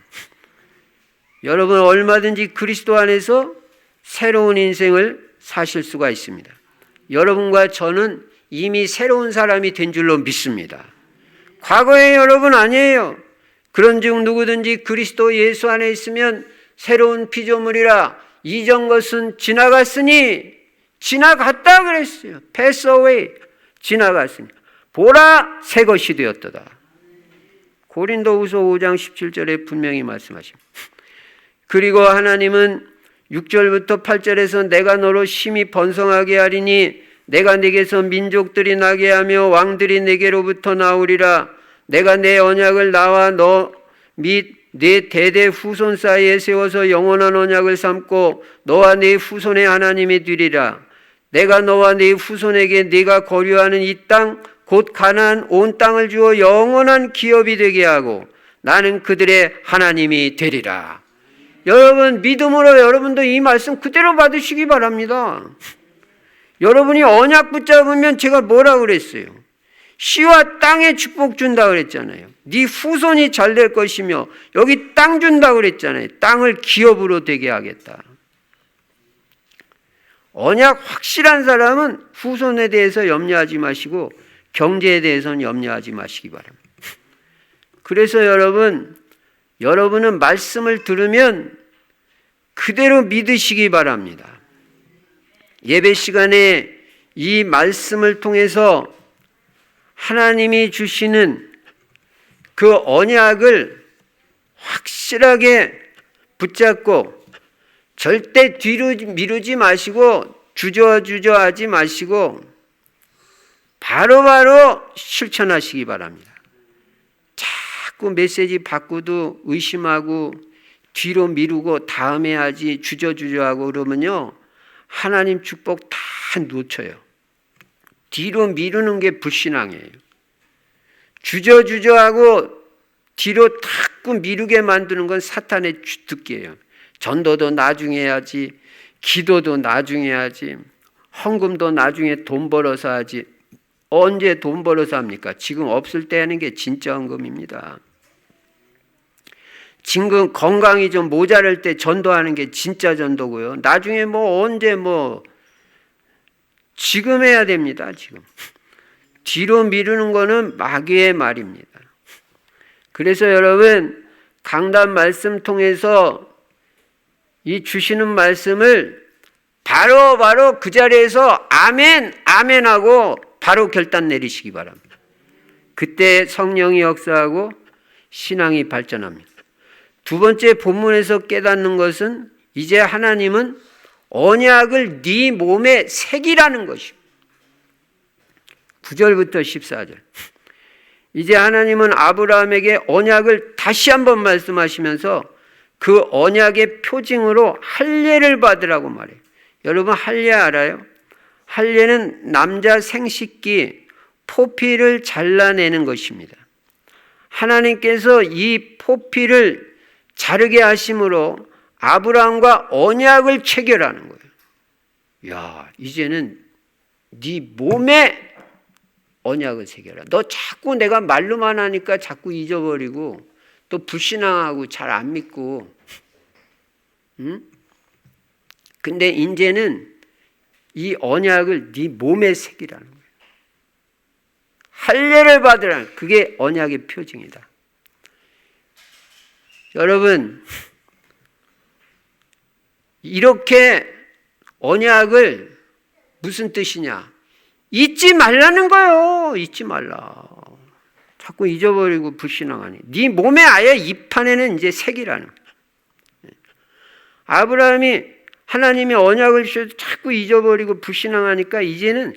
Speaker 1: 여러분 얼마든지 그리스도 안에서 새로운 인생을 사실 수가 있습니다. 여러분과 저는 이미 새로운 사람이 된 줄로 믿습니다. 과거의 여러분 아니에요. 그런즉 누구든지 그리스도 예수 안에 있으면 새로운 피조물이라 이전 것은 지나갔으니 지나갔다 그랬어요. pass away 지나갔으니 보라 새 것이 되었도다. 고린도후서 5장 17절에 분명히 말씀하십니다. 그리고 하나님은 6절부터 8절에서 내가 너로 심히 번성하게 하리니 내가 네게서 민족들이 나게 하며 왕들이 네게로부터 나오리라. 내가 내 언약을 나와 너 및 네 대대 후손 사이에 세워서 영원한 언약을 삼고 너와 네 후손의 하나님이 되리라. 내가 너와 네 후손에게 네가 거류하는 이 땅 곧 가나안 온 땅을 주어 영원한 기업이 되게 하고 나는 그들의 하나님이 되리라. 여러분 믿음으로 여러분도 이 말씀 그대로 받으시기 바랍니다. 여러분이 언약 붙잡으면 제가 뭐라고 그랬어요? 씨와 땅에 축복 준다 그랬잖아요. 네 후손이 잘 될 것이며 여기 땅 준다 그랬잖아요. 땅을 기업으로 되게 하겠다. 언약 확실한 사람은 후손에 대해서 염려하지 마시고 경제에 대해서는 염려하지 마시기 바랍니다. 그래서 여러분은 말씀을 들으면 그대로 믿으시기 바랍니다. 예배 시간에 이 말씀을 통해서 하나님이 주시는 그 언약을 확실하게 붙잡고 절대 뒤로 미루지 마시고 주저하지 마시고 바로바로 실천하시기 바랍니다. 자꾸 메시지 받고도 의심하고 뒤로 미루고 다음에 하지 주저주저하고 그러면요, 하나님 축복 다 놓쳐요. 뒤로 미루는 게 불신앙이에요. 주저주저하고 뒤로 자꾸 미루게 만드는 건 사탄의 주특기예요. 전도도 나중에 해야지, 기도도 나중에 해야지, 헌금도 나중에 돈 벌어서 하지. 언제 돈 벌어서 합니까? 지금 없을 때 하는 게 진짜 헌금입니다. 지금 건강이 좀 모자랄 때 전도하는 게 진짜 전도고요. 나중에 언제 지금 해야 됩니다. 지금. 뒤로 미루는 거는 마귀의 말입니다. 그래서 여러분, 강단 말씀 통해서 이 주시는 말씀을 바로 그 자리에서 아멘, 아멘 하고 바로 결단 내리시기 바랍니다. 그때 성령이 역사하고 신앙이 발전합니다. 두 번째 본문에서 깨닫는 것은 이제 하나님은 언약을 네 몸에 새기라는 것입니다. 9절부터 14절. 이제 하나님은 아브라함에게 언약을 다시 한번 말씀하시면서 그 언약의 표징으로 할례를 받으라고 말해요. 여러분, 할례 알아요? 할례는 남자 생식기 포피를 잘라내는 것입니다. 하나님께서 이 포피를 자르게 하심으로 아브라함과 언약을 체결하는 거예요. 야, 이제는 네 몸에 언약을 새겨라. 너 자꾸 내가 말로만 하니까 자꾸 잊어버리고 또 불신앙하고 잘 안 믿고, 응? 근데 이제는 이 언약을 네 몸에 새기라는 거예요. 할례를 받으라는, 그게 언약의 표징이다. 여러분, 이렇게 언약을 무슨 뜻이냐? 잊지 말라는 거예요. 잊지 말라. 자꾸 잊어버리고 불신앙하니. 네 몸에 아예 입판에는 이제 새기라는 거예요. 아브라함이 하나님의 언약을 주셔도 자꾸 잊어버리고 불신앙하니까 이제는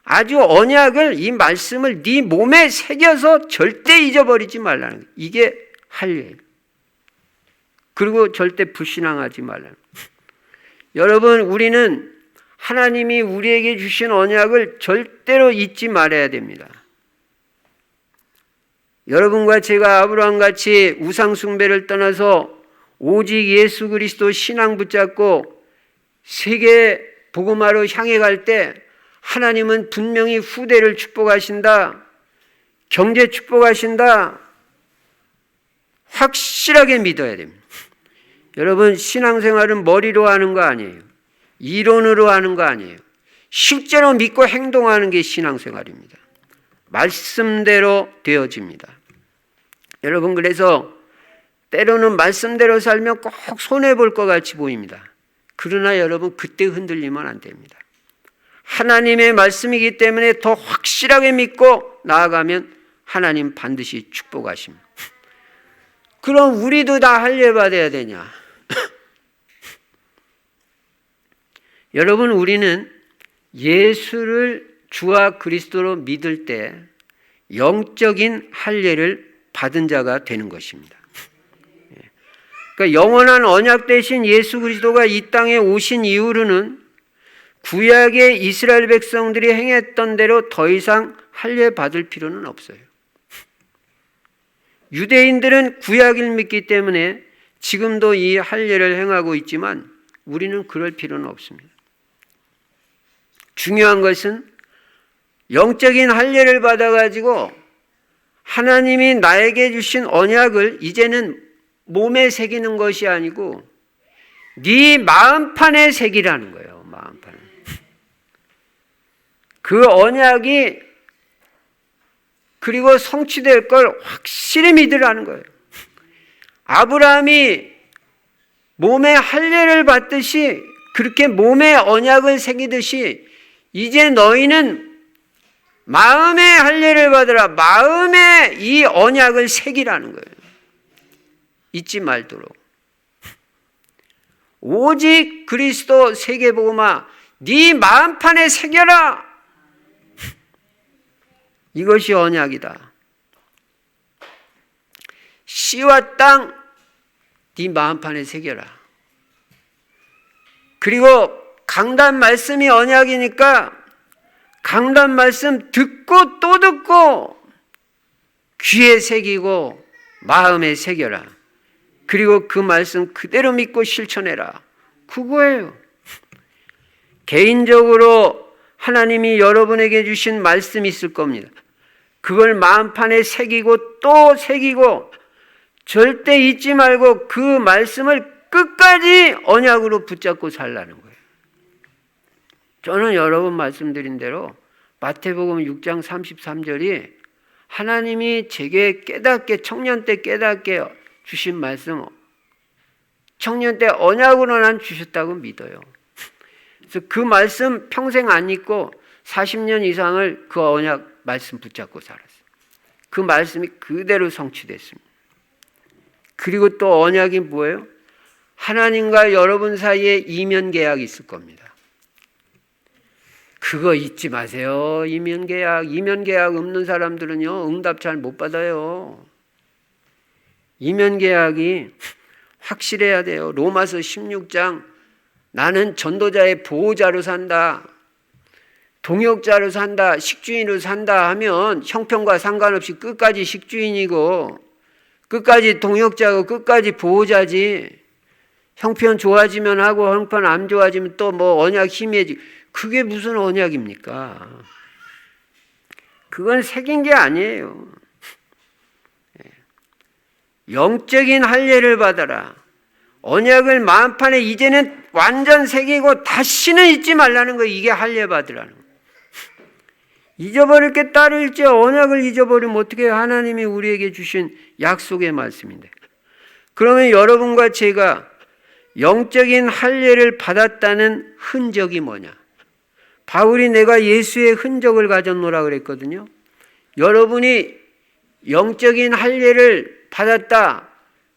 Speaker 1: 아주 언약을, 이 말씀을 네 몸에 새겨서 절대 잊어버리지 말라는 거예요. 이게 할례예요. 그리고 절대 불신앙하지 말라는 거예요. 여러분, 우리는 하나님이 우리에게 주신 언약을 절대로 잊지 말아야 됩니다. 여러분과 제가 아브라함같이 우상 숭배를 떠나서 오직 예수 그리스도 신앙 붙잡고 세계 복음화로 향해 갈 때 하나님은 분명히 후대를 축복하신다, 경제 축복하신다, 확실하게 믿어야 됩니다. 여러분, 신앙생활은 머리로 하는 거 아니에요. 이론으로 하는 거 아니에요. 실제로 믿고 행동하는 게 신앙생활입니다. 말씀대로 되어집니다. 여러분, 그래서 때로는 말씀대로 살면 꼭 손해볼 것 같이 보입니다. 그러나 여러분, 그때 흔들리면 안 됩니다. 하나님의 말씀이기 때문에 더 확실하게 믿고 나아가면 하나님 반드시 축복하십니다. 그럼 우리도 다 할례 받아야 되냐? 여러분, 우리는 예수를 주와 그리스도로 믿을 때 영적인 할례를 받은 자가 되는 것입니다. 그러니까 영원한 언약 대신 예수 그리스도가 이 땅에 오신 이후로는 구약의 이스라엘 백성들이 행했던 대로 더 이상 할례 받을 필요는 없어요. 유대인들은 구약을 믿기 때문에 지금도 이 할례를 행하고 있지만 우리는 그럴 필요는 없습니다. 중요한 것은 영적인 할례를 받아가지고 하나님이 나에게 주신 언약을 이제는 몸에 새기는 것이 아니고 네 마음판에 새기라는 거예요. 마음판에. 그 언약이 그리고 성취될 걸 확실히 믿으라는 거예요. 아브라함이 몸에 할례를 받듯이 그렇게 몸에 언약을 새기듯이 이제 너희는 마음의 할례를 받으라. 마음에 이 언약을 새기라는 거예요. 잊지 말도록. 오직 그리스도 세계복음화 네 마음판에 새겨라. 이것이 언약이다. 씨와 땅 네 마음판에 새겨라. 그리고 강단 말씀이 언약이니까 강단 말씀 듣고 또 듣고 귀에 새기고 마음에 새겨라. 그리고 그 말씀 그대로 믿고 실천해라. 그거예요. 개인적으로 하나님이 여러분에게 주신 말씀이 있을 겁니다. 그걸 마음판에 새기고 또 새기고 절대 잊지 말고 그 말씀을 끝까지 언약으로 붙잡고 살라는 거예요. 저는 여러 번 말씀드린 대로 마태복음 6장 33절이 하나님이 제게 깨닫게 청년 때 깨닫게 주신 말씀, 청년 때 언약으로 난 주셨다고 믿어요. 그래서 그 말씀 평생 안 잊고 40년 이상을 그 언약 말씀 붙잡고 살았어요. 그 말씀이 그대로 성취됐습니다. 그리고 또 언약이 뭐예요? 하나님과 여러분 사이에 이면 계약이 있을 겁니다. 그거 잊지 마세요. 이면 계약 없는 사람들은요, 응답 잘 못 받아요. 이면 계약이 확실해야 돼요. 로마서 16장 나는 전도자의 보호자로 산다, 동역자로 산다, 식주인으로 산다 하면 형편과 상관없이 끝까지 식주인이고 끝까지 동역자고 끝까지 보호자지. 형편 좋아지면 하고 형편 안 좋아지면 또 뭐 언약 희미해지고 그게 무슨 언약입니까? 그건 새긴 게 아니에요. 영적인 할례를 받아라. 언약을 마음판에 이제는 완전 새기고 다시는 잊지 말라는 거예요. 이게 할례 받으라는 거예요. 잊어버릴 게 따로 있지 언약을 잊어버리면 어떻게 해요? 하나님이 우리에게 주신 약속의 말씀인데. 그러면 여러분과 제가 영적인 할례를 받았다는 흔적이 뭐냐? 바울이 내가 예수의 흔적을 가졌노라 그랬거든요. 여러분이 영적인 할례를 받았다.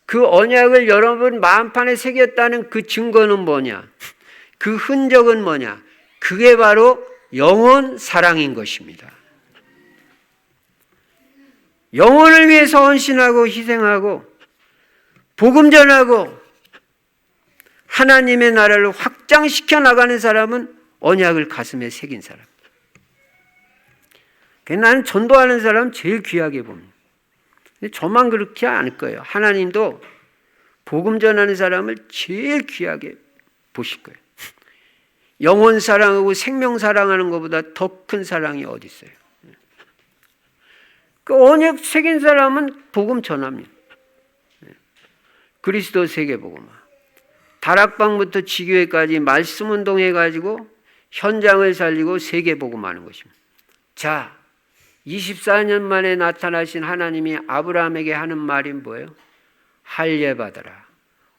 Speaker 1: 그 언약을 여러분 마음판에 새겼다는 그 증거는 뭐냐? 그 흔적은 뭐냐? 그게 바로 영혼 사랑인 것입니다. 영혼을 위해서 헌신하고 희생하고 복음 전하고 하나님의 나라를 확장시켜 나가는 사람은 언약을 가슴에 새긴 사람. 나는 전도하는 사람 제일 귀하게 봅니다. 근데 저만 그렇게 않을 거예요. 하나님도 복음 전하는 사람을 제일 귀하게 보실 거예요. 영혼 사랑하고 생명 사랑하는 것보다 더 큰 사랑이 어디 있어요? 그 언약 새긴 사람은 복음 전합니다. 그리스도 세계복음화. 다락방부터 지교회까지 말씀 운동해가지고 현장을 살리고 세계복음하는 것입니다. 자, 24년 만에 나타나신 하나님이 아브라함에게 하는 말이 뭐예요? 할례 받아라.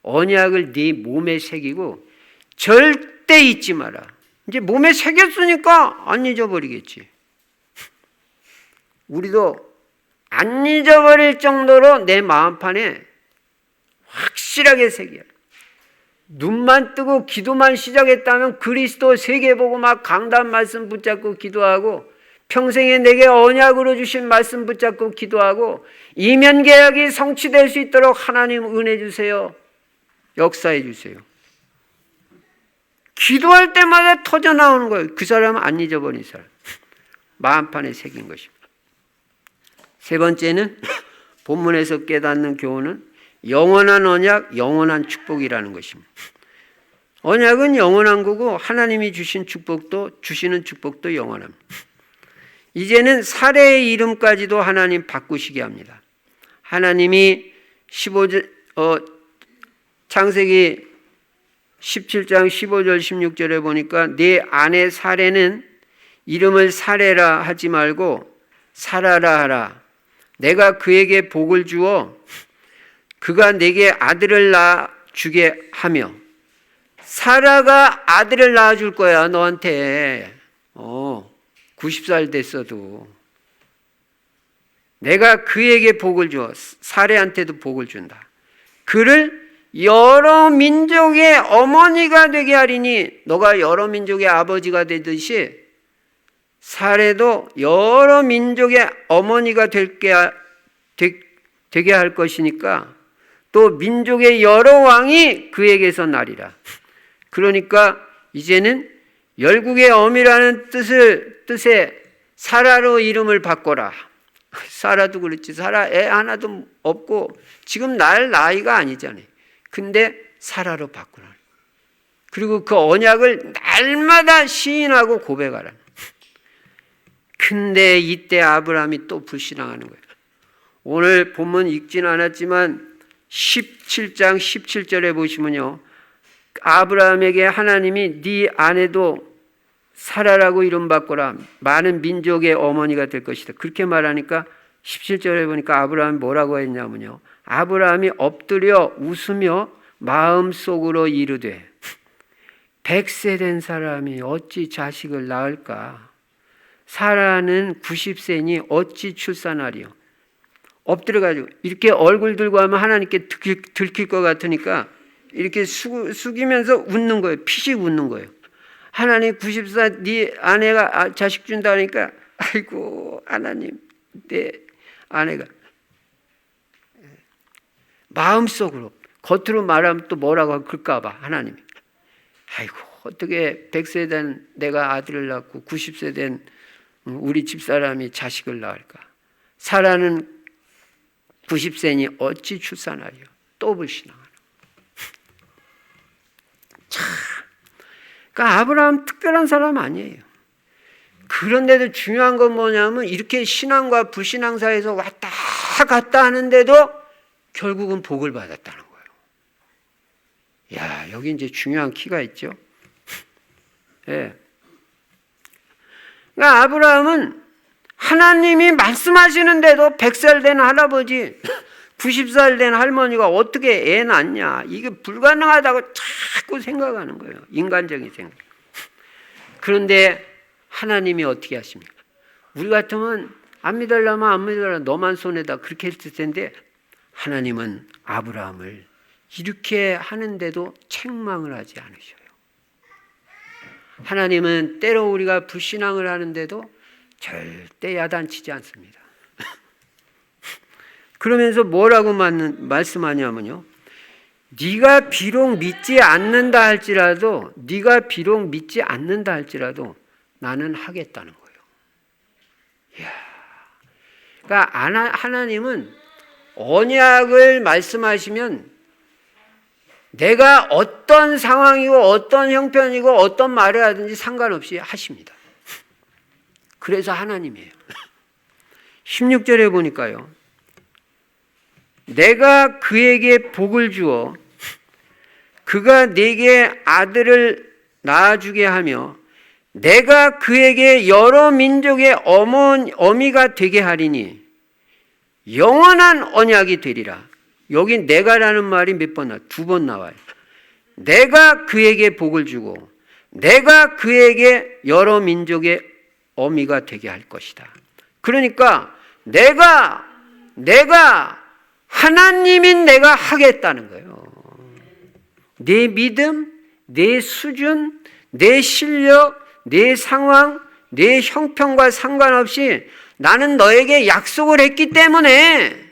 Speaker 1: 언약을 네 몸에 새기고 절대 잊지 마라. 이제 몸에 새겼으니까 안 잊어버리겠지. 우리도 안 잊어버릴 정도로 내 마음판에 확실하게 새겨라. 눈만 뜨고 기도만 시작했다면 그리스도 세계복음화 강단 말씀 붙잡고 기도하고 평생에 내게 언약으로 주신 말씀 붙잡고 기도하고 이면 계약이 성취될 수 있도록 하나님 은혜 주세요. 역사해 주세요. 기도할 때마다 터져 나오는 거예요. 그 사람은 안 잊어버린 사람. 마음판에 새긴 것입니다. 세 번째는 본문에서 깨닫는 교훈은 영원한 언약, 영원한 축복이라는 것입니다. 언약은 영원한 거고 하나님이 주신 축복도 주시는 축복도 영원합니다. 이제는 사례의 이름까지도 하나님 바꾸시게 합니다. 하나님이 창세기 17장 15절 16절에 보니까 네 아내 사례는 이름을 사례라 하지 말고 사라라 하라. 내가 그에게 복을 주어 그가 내게 아들을 낳아주게 하며 사라가 아들을 낳아줄 거야 너한테. 90살 됐어도 내가 그에게 복을 주어 사례한테도 복을 준다. 그를 여러 민족의 어머니가 되게 하리니 너가 여러 민족의 아버지가 되듯이 사례도 여러 민족의 어머니가 되게 할 것이니까 또 민족의 여러 왕이 그에게서 나리라. 그러니까 이제는 열국의 어미라는 뜻에 사라로 이름을 바꿔라. 사라도 그렇지. 사라 애 하나도 없고 지금 날 나이가 아니잖아요. 근데 사라로 바꾸라. 그리고 그 언약을 날마다 시인하고 고백하라. 근데 이때 아브라함이 또 불신앙하는 거예요. 오늘 본문 읽지는 않았지만 17장 17절에 보시면요. 아브라함에게 하나님이 네 아내도 사라라고 이름 바꿔라. 많은 민족의 어머니가 될 것이다. 그렇게 말하니까 17절에 보니까 아브라함이 뭐라고 했냐면요. 아브라함이 엎드려 웃으며 마음속으로 이르되 100세 된 사람이 어찌 자식을 낳을까? 사라는 90세니 어찌 출산하리요? 엎드려가지고 이렇게 얼굴 들고 하면 하나님께 들킬 것 같으니까 이렇게 숙이면서 웃는 거예요. 피식 웃는 거예요. 하나님 90세 네 아내가 자식 준다니까 아이고 하나님 내 아내가 마음속으로 겉으로 말하면 또 뭐라고 그럴까 봐 하나님이 아이고 어떻게 100세 된 내가 아들을 낳고 90세 된 우리 집사람이 자식을 낳을까? 사라는 90세니 어찌 출산하리요? 또 불신앙하라. 참, 그러니까 아브라함 특별한 사람 아니에요. 그런데도 중요한 건 뭐냐면 이렇게 신앙과 불신앙 사이에서 왔다 갔다 하는데도 결국은 복을 받았다는 거예요. 야, 여기 이제 중요한 키가 있죠. 예. 그러니까 아브라함은 하나님이 말씀하시는데도 100살 된 할아버지, 90살 된 할머니가 어떻게 애 낳냐. 이게 불가능하다고 자꾸 생각하는 거예요. 인간적인 생각. 그런데 하나님이 어떻게 하십니까? 우리 같으면 안 믿으려면 안 믿으려 너만 손에다 그렇게 했을 텐데 하나님은 아브라함을 이렇게 하는데도 책망을 하지 않으셔요. 하나님은 때로 우리가 불신앙을 하는데도 절대 야단치지 않습니다. 그러면서 뭐라고 말씀하냐면요. 네가 비록 믿지 않는다 할지라도 나는 하겠다는 거예요. 이야. 그러니까 하나님은 언약을 말씀하시면 내가 어떤 상황이고 어떤 형편이고 어떤 말을 하든지 상관없이 하십니다. 그래서 하나님이에요. 16절에 보니까요. 내가 그에게 복을 주어 그가 내게 아들을 낳아주게 하며 내가 그에게 여러 민족의 어미가 되게 하리니 영원한 언약이 되리라. 여기 내가라는 말이 몇 번 나와요? 2번 나와요. 내가 그에게 복을 주고 내가 그에게 여러 민족의 어미가 되게 할 것이다. 그러니까 내가 하나님인 내가 하겠다는 거예요. 내 믿음, 내 수준, 내 실력, 내 상황, 내 형편과 상관없이 나는 너에게 약속을 했기 때문에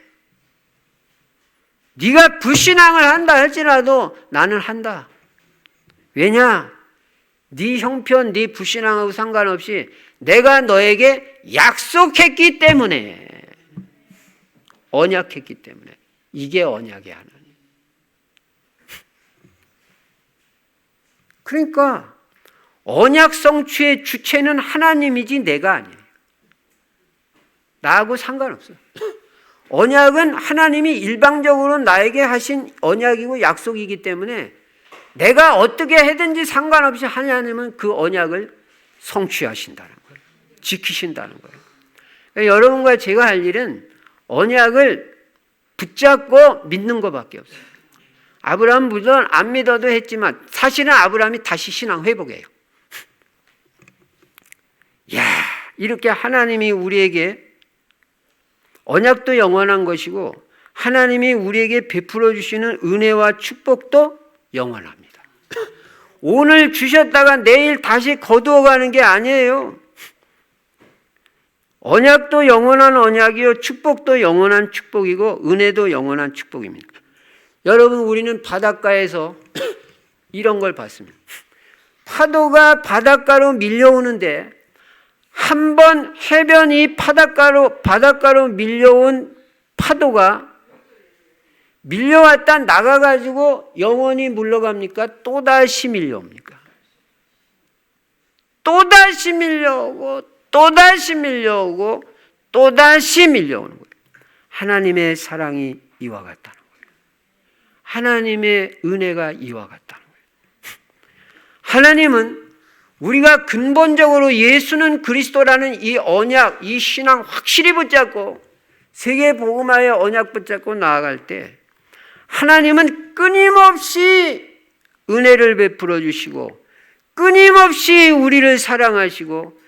Speaker 1: 네가 불신앙을 한다 할지라도 나는 한다. 왜냐? 네 형편, 네 불신앙하고 상관없이 내가 너에게 약속했기 때문에 언약했기 때문에 이게 언약의 하나님. 그러니까 언약 성취의 주체는 하나님이지 내가 아니에요. 나하고 상관없어요. 언약은 하나님이 일방적으로 나에게 하신 언약이고 약속이기 때문에 내가 어떻게 하든지 상관없이 하나님은 그 언약을 성취하신다는 거예요. 지키신다는 거예요. 그러니까 여러분과 제가 할 일은 언약을 붙잡고 믿는 것밖에 없어요. 아브라함 물론 안 믿어도 했지만 사실은 아브라함이 다시 신앙 회복해요. 야, 이렇게 하나님이 우리에게 언약도 영원한 것이고 하나님이 우리에게 베풀어 주시는 은혜와 축복도 영원합니다. 오늘 주셨다가 내일 다시 거두어 가는 게 아니에요. 언약도 영원한 언약이요, 축복도 영원한 축복이고 은혜도 영원한 축복입니다. 여러분, 우리는 바닷가에서 이런 걸 봤습니다. 파도가 바닷가로 밀려오는데 한 번 해변이 바닷가로 밀려온 파도가 밀려왔다 나가가지고 영원히 물러갑니까? 또다시 밀려옵니까? 또다시 밀려오고 또다시 밀려오고 또다시 밀려오는 거예요. 하나님의 사랑이 이와 같다는 거예요. 하나님의 은혜가 이와 같다는 거예요. 하나님은 우리가 근본적으로 예수는 그리스도라는 이 언약, 이 신앙 확실히 붙잡고 세계 복음화의 언약 붙잡고 나아갈 때 하나님은 끊임없이 은혜를 베풀어 주시고 끊임없이 우리를 사랑하시고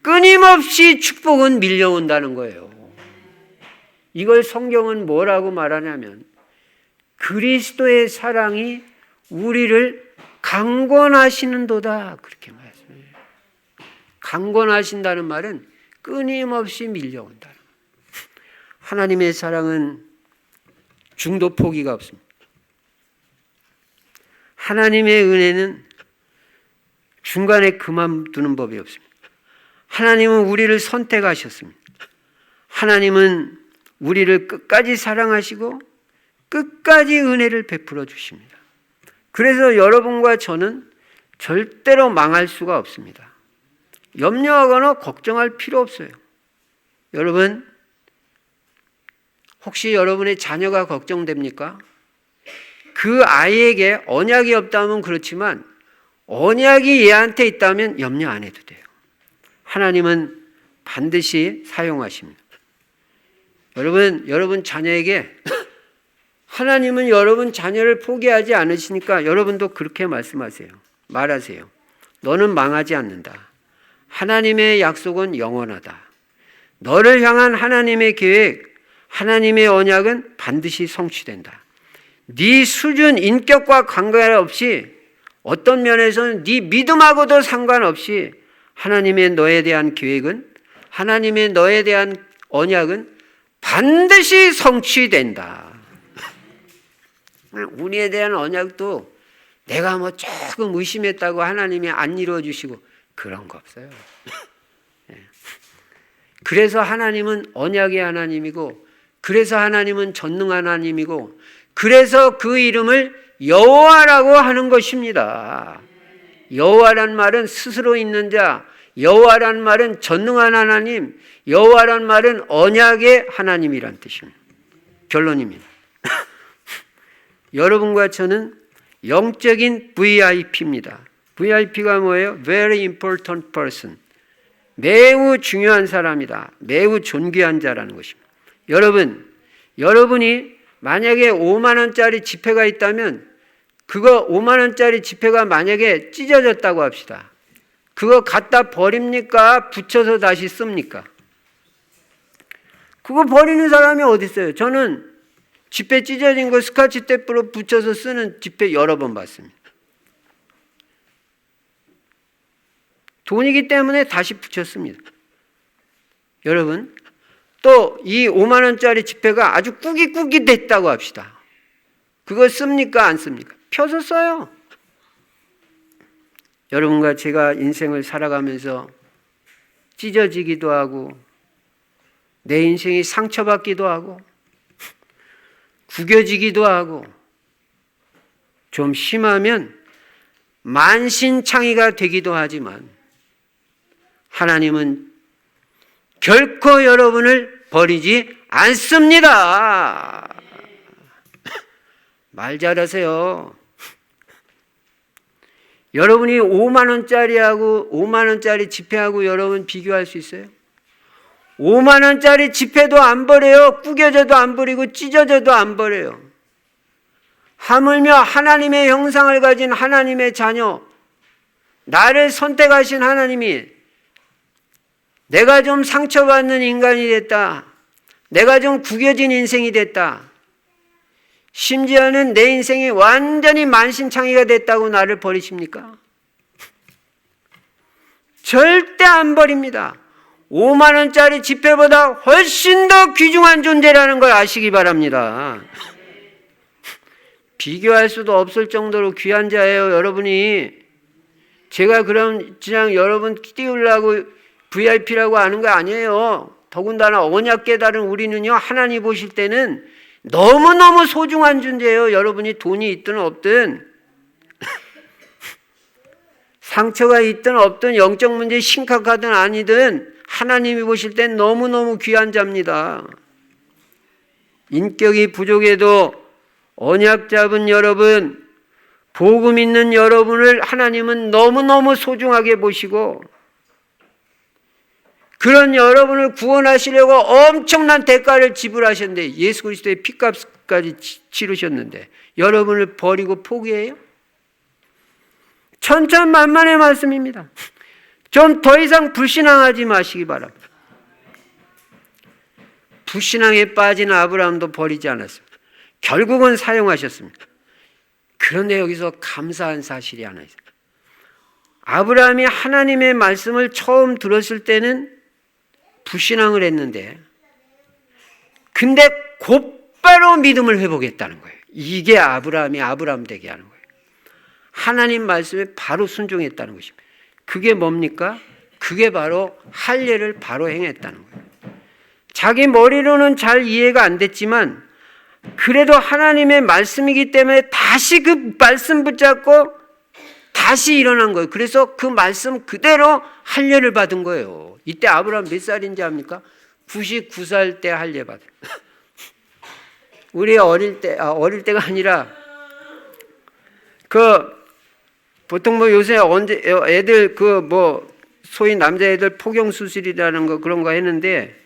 Speaker 1: 끊임없이 축복은 밀려온다는 거예요. 이걸 성경은 뭐라고 말하냐면 그리스도의 사랑이 우리를 강권하시는도다, 그렇게 말씀해요. 강권하신다는 말은 끊임없이 밀려온다는 거예요. 하나님의 사랑은 중도 포기가 없습니다. 하나님의 은혜는 중간에 그만두는 법이 없습니다. 하나님은 우리를 선택하셨습니다. 하나님은 우리를 끝까지 사랑하시고 끝까지 은혜를 베풀어 주십니다. 그래서 여러분과 저는 절대로 망할 수가 없습니다. 염려하거나 걱정할 필요 없어요. 여러분, 혹시 여러분의 자녀가 걱정됩니까? 그 아이에게 언약이 없다면 그렇지만 언약이 얘한테 있다면 염려 안 해도 돼요. 하나님은 반드시 사용하십니다. 여러분 자녀에게 하나님은 여러분 자녀를 포기하지 않으시니까 여러분도 그렇게 말하세요. 너는 망하지 않는다. 하나님의 약속은 영원하다. 너를 향한 하나님의 계획, 하나님의 언약은 반드시 성취된다. 네 수준, 인격과 관계없이 어떤 면에서는 네 믿음하고도 상관없이 하나님의 너에 대한 계획은, 하나님의 너에 대한 언약은 반드시 성취된다. 우리에 대한 언약도 내가 뭐 조금 의심했다고 하나님이 안 이루어 주시고 그런 거 없어요. 그래서 하나님은 언약의 하나님이고, 그래서 하나님은 전능한 하나님이고, 그래서 그 이름을 여호와라고 하는 것입니다. 여호와란 말은 스스로 있는 자, 여호와란 말은 전능한 하나님, 여호와란 말은 언약의 하나님이란 뜻입니다. 결론입니다. 여러분과 저는 영적인 VIP입니다. VIP가 뭐예요? Very important person. 매우 중요한 사람이다. 매우 존귀한 자라는 것입니다. 여러분이 만약에 5만 원짜리 지폐가 있다면 그거 5만 원짜리 지폐가 만약에 찢어졌다고 합시다. 그거 갖다 버립니까? 붙여서 다시 씁니까? 그거 버리는 사람이 어디 있어요? 저는 지폐 찢어진 거 스카치 테이프로 붙여서 쓰는 지폐 여러 번 봤습니다. 돈이기 때문에 다시 붙였습니다. 여러분, 또 이 5만 원짜리 지폐가 아주 꾸깃꾸깃 됐다고 합시다. 그거 씁니까? 안 씁니까? 펴서 써요. 여러분과 제가 인생을 살아가면서 찢어지기도 하고 내 인생이 상처받기도 하고 구겨지기도 하고 좀 심하면 만신창이가 되기도 하지만 하나님은 결코 여러분을 버리지 않습니다. 말 잘하세요. 여러분이 5만 원짜리 지폐하고 여러분 비교할 수 있어요? 5만 원짜리 지폐도 안 버려요. 구겨져도 안 버리고 찢어져도 안 버려요. 하물며 하나님의 형상을 가진 하나님의 자녀, 나를 선택하신 하나님이 내가 좀 상처받는 인간이 됐다. 내가 좀 구겨진 인생이 됐다. 심지어는 내 인생이 완전히 만신창이가 됐다고 나를 버리십니까? 절대 안 버립니다. 5만 원짜리 지폐보다 훨씬 더 귀중한 존재라는 걸 아시기 바랍니다. 비교할 수도 없을 정도로 귀한 자예요, 여러분이. 제가 그럼 그냥 여러분 띄우려고 VIP라고 하는 거 아니에요. 더군다나 언약 깨달은 우리는요, 하나님 보실 때는 너무너무 소중한 존재예요. 여러분이 돈이 있든 없든 상처가 있든 없든 영적 문제 심각하든 아니든 하나님이 보실 땐 너무너무 귀한 자입니다. 인격이 부족해도 언약 잡은 여러분, 복음 있는 여러분을 하나님은 너무너무 소중하게 보시고 그런 여러분을 구원하시려고 엄청난 대가를 지불하셨는데, 예수 그리스도의 피값까지 치르셨는데 여러분을 버리고 포기해요? 천천만만의 말씀입니다. 좀 더 이상 불신앙하지 마시기 바랍니다. 불신앙에 빠진 아브라함도 버리지 않았습니다. 결국은 사용하셨습니다. 그런데 여기서 감사한 사실이 하나 있습니다. 아브라함이 하나님의 말씀을 처음 들었을 때는 불신앙을 했는데, 근데 곧바로 믿음을 회복했다는 거예요. 이게 아브라함이 아브라함 되게 하는 거예요. 하나님 말씀에 바로 순종했다는 것입니다. 그게 뭡니까? 그게 바로 할례를 바로 행했다는 거예요. 자기 머리로는 잘 이해가 안 됐지만 그래도 하나님의 말씀이기 때문에 다시 그 말씀 붙잡고 다시 일어난 거예요. 그래서 그 말씀 그대로 할례를 받은 거예요. 이때 아브라함 몇 살인지 압니까? 99살 때 할례 받아요. 우리 어릴 때가 아니라 보통 요새 애들 소위 남자애들 포경 수술이라는 거 그런 거 했는데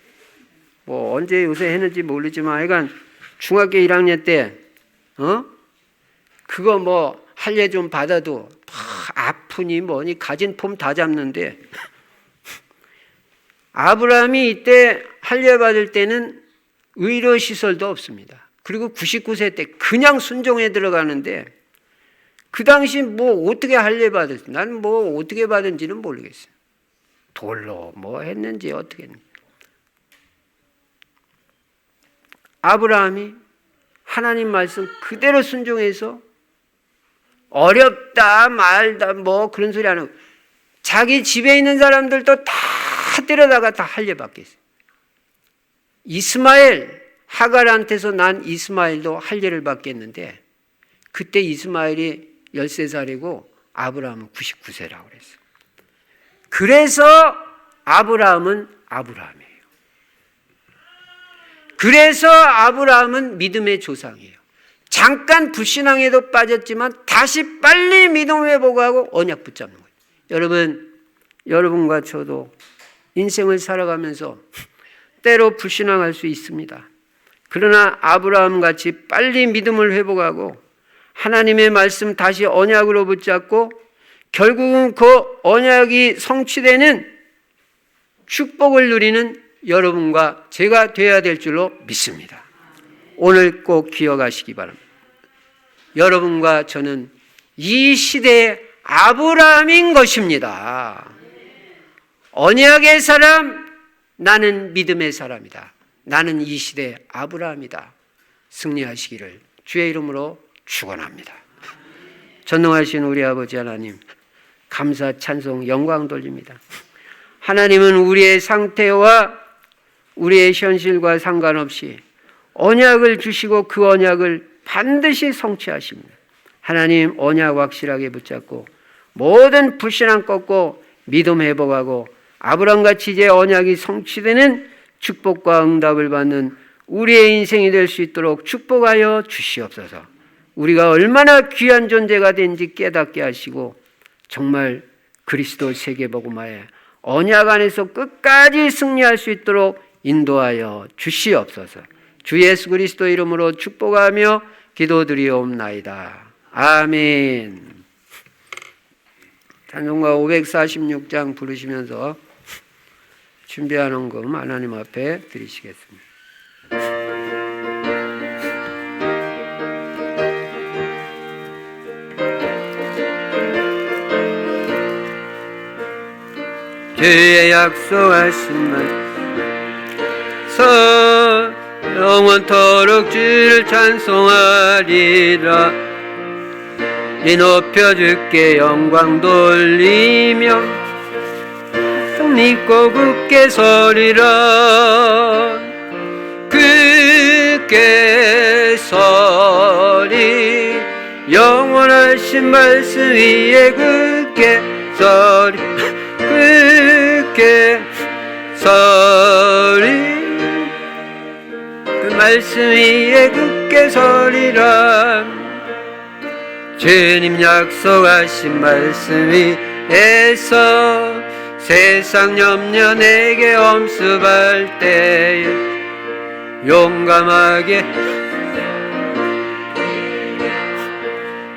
Speaker 1: 언제 요새 했는지 모르지만 하여간 중학교 1학년 때 그거 할례 좀 받아도 아프니 뭐니 가진 폼 다 잡는데 아브라함이 이때 할례 받을 때는 의료 시설도 없습니다. 그리고 99세 때 그냥 순종에 들어가는데 그 당시 어떻게 할례 받았지? 나는 어떻게 받은지는 모르겠어요. 돌로 했는지 어떻게 했는지. 아브라함이 하나님 말씀 그대로 순종해서 어렵다 말다 그런 소리 안 하고 자기 집에 있는 사람들도 다 데려다가 다 할례 받겠어요. 이스마엘, 하갈한테서 난 이스마엘도 할례를 받겠는데 그때 이스마엘이 13살이고 아브라함은 99세라고 그랬어요. 그래서 아브라함은 아브라함이에요. 그래서 아브라함은 믿음의 조상이에요. 잠깐 불신앙에도 빠졌지만 다시 빨리 믿음 회복하고 언약 붙잡는 거예요. 여러분과 저도 인생을 살아가면서 때로 불신앙할 수 있습니다. 그러나 아브라함 같이 빨리 믿음을 회복하고 하나님의 말씀 다시 언약으로 붙잡고 결국은 그 언약이 성취되는 축복을 누리는 여러분과 제가 되어야 될 줄로 믿습니다. 오늘 꼭 기억하시기 바랍니다. 여러분과 저는 이 시대의 아브라함인 것입니다. 언약의 사람, 나는 믿음의 사람이다. 나는 이 시대의 아브라함이다. 승리하시기를 주의 이름으로 축원합니다. 전능하신 우리 아버지 하나님, 감사, 찬송, 영광 돌립니다. 하나님은 우리의 상태와 우리의 현실과 상관없이 언약을 주시고 그 언약을 반드시 성취하십니다. 하나님, 언약 확실하게 붙잡고 모든 불신앙 꺾고 믿음 회복하고 아브라함같이 이제 언약이 성취되는 축복과 응답을 받는 우리의 인생이 될 수 있도록 축복하여 주시옵소서. 우리가 얼마나 귀한 존재가 된지 깨닫게 하시고 정말 그리스도 세계복음화에 언약 안에서 끝까지 승리할 수 있도록 인도하여 주시옵소서. 주 예수 그리스도 이름으로 축복하며 기도드리옵나이다. 아멘. 찬송가 546장 부르시면서 준비한 헌금 하나님 앞에 드리시겠습니다. 주의 약속하신 말씀 영원토록 주를 찬송하리라. 이 높여줄게 영광 돌리며 좀 믿고 굳게 서리라. 굳게 서리 영원하신 말씀 위에 굳게 서리 굳게 서리 그 말씀 위에 굳게 서리라. 주님 약속하신 말씀 위에서 세상 염려 내게 엄습할 때에 용감하게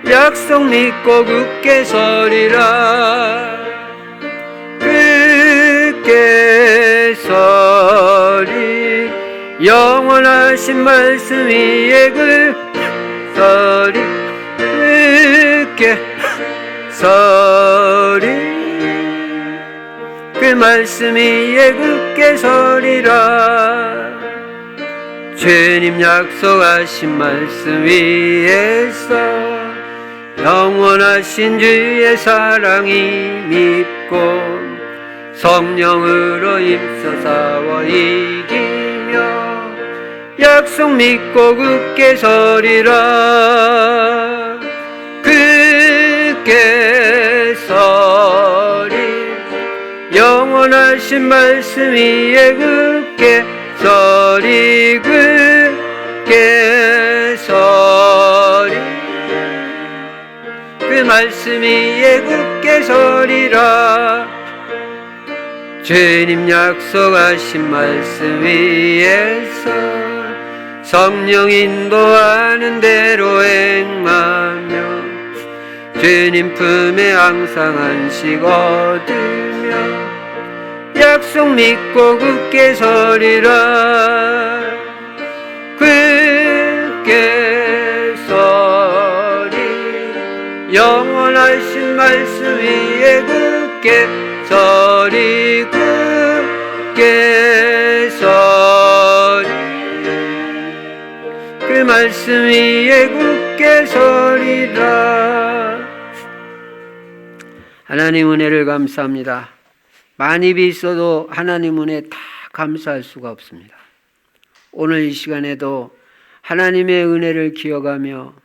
Speaker 1: 약속 믿고 굳게 서리라. 굳게 서리 영원하신 말씀 위에 서리 굳게 서리 그 말씀 위에 굳게 서리라. 주님 약속하신 말씀 위에서 영원하신 주의 사랑이 믿고 성령으로 힘써 싸워 이기며 약속 믿고 굳게 서리라. 굳게 서리 영원하신 말씀 위에 굳게 서리 굳게 서리 그 말씀 위에 굳게 서리라. 주님 약속하신 말씀 위에서 성령 인도하는 대로 행하며 주님 품에 항상 안식 얻으며 약속 믿고 굳게 서리라. 굳게 서리 영원하신 말씀 위에 굳게 서리 굳게 서리 그 말씀 위에 굳게 서리라. 하나님 은혜를 감사합니다. 많이 있어도 하나님 은혜 다 감사할 수가 없습니다. 오늘 이 시간에도 하나님의 은혜를 기억하며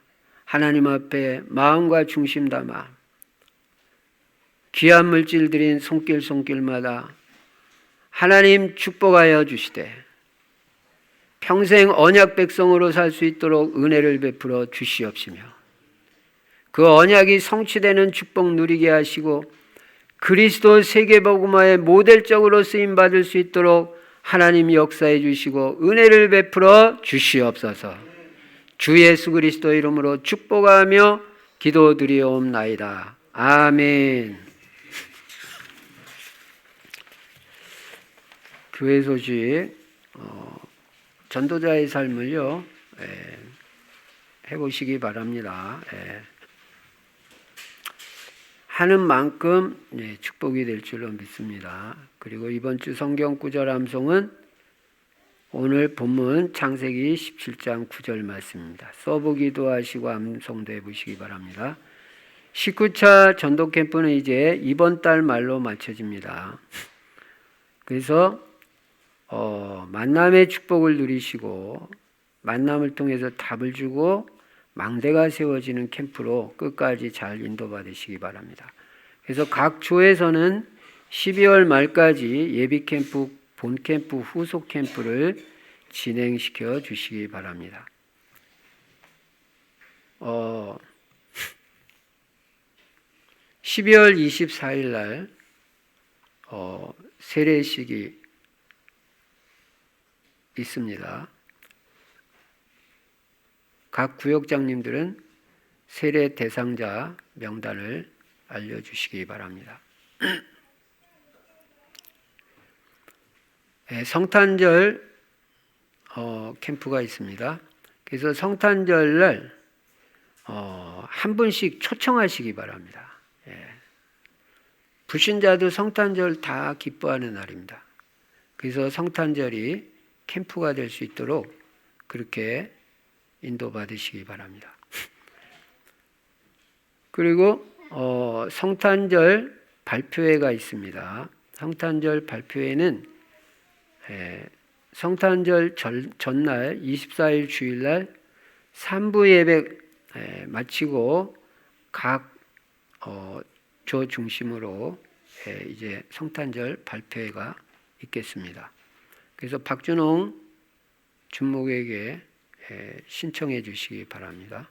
Speaker 1: 하나님 앞에 마음과 중심 담아 귀한 물질들인 손길마다 하나님 축복하여 주시되 평생 언약 백성으로 살 수 있도록 은혜를 베풀어 주시옵시며 그 언약이 성취되는 축복 누리게 하시고 그리스도 세계복음화의 모델적으로 쓰임받을 수 있도록 하나님 역사해 주시고 은혜를 베풀어 주시옵소서. 주 예수 그리스도 이름으로 축복하며 기도드리옵나이다. 아멘. 교회 소식 전도자의 삶을요 해보시기 바랍니다. 하는 만큼 축복이 될 줄로 믿습니다. 그리고 이번 주 성경 구절 암송은 오늘 본문 창세기 17장 9절 말씀입니다. 써보기도 하시고 암송도 해보시기 바랍니다. 19차 전도 캠프는 이제 이번 달 말로 마쳐집니다. 그래서 만남의 축복을 누리시고 만남을 통해서 답을 주고 망대가 세워지는 캠프로 끝까지 잘 인도받으시기 바랍니다. 그래서 각 조에서는 12월 말까지 예비 캠프, 본 캠프, 후속 캠프를 진행시켜 주시기 바랍니다. 12월 24일 날 세례식이 있습니다. 각 구역장님들은 세례 대상자 명단을 알려주시기 바랍니다. 성탄절 캠프가 있습니다. 그래서 성탄절날 한 분씩 초청하시기 바랍니다. 불신자도 성탄절 다 기뻐하는 날입니다. 그래서 성탄절이 캠프가 될 수 있도록 그렇게 인도받으시기 바랍니다. 그리고 성탄절 발표회가 있습니다. 성탄절 발표회는 성탄절 전날 24일 주일날 3부 예배 마치고 각 조 중심으로 이제 성탄절 발표회가 있겠습니다. 그래서 박준홍 준목에게 신청해 주시기 바랍니다.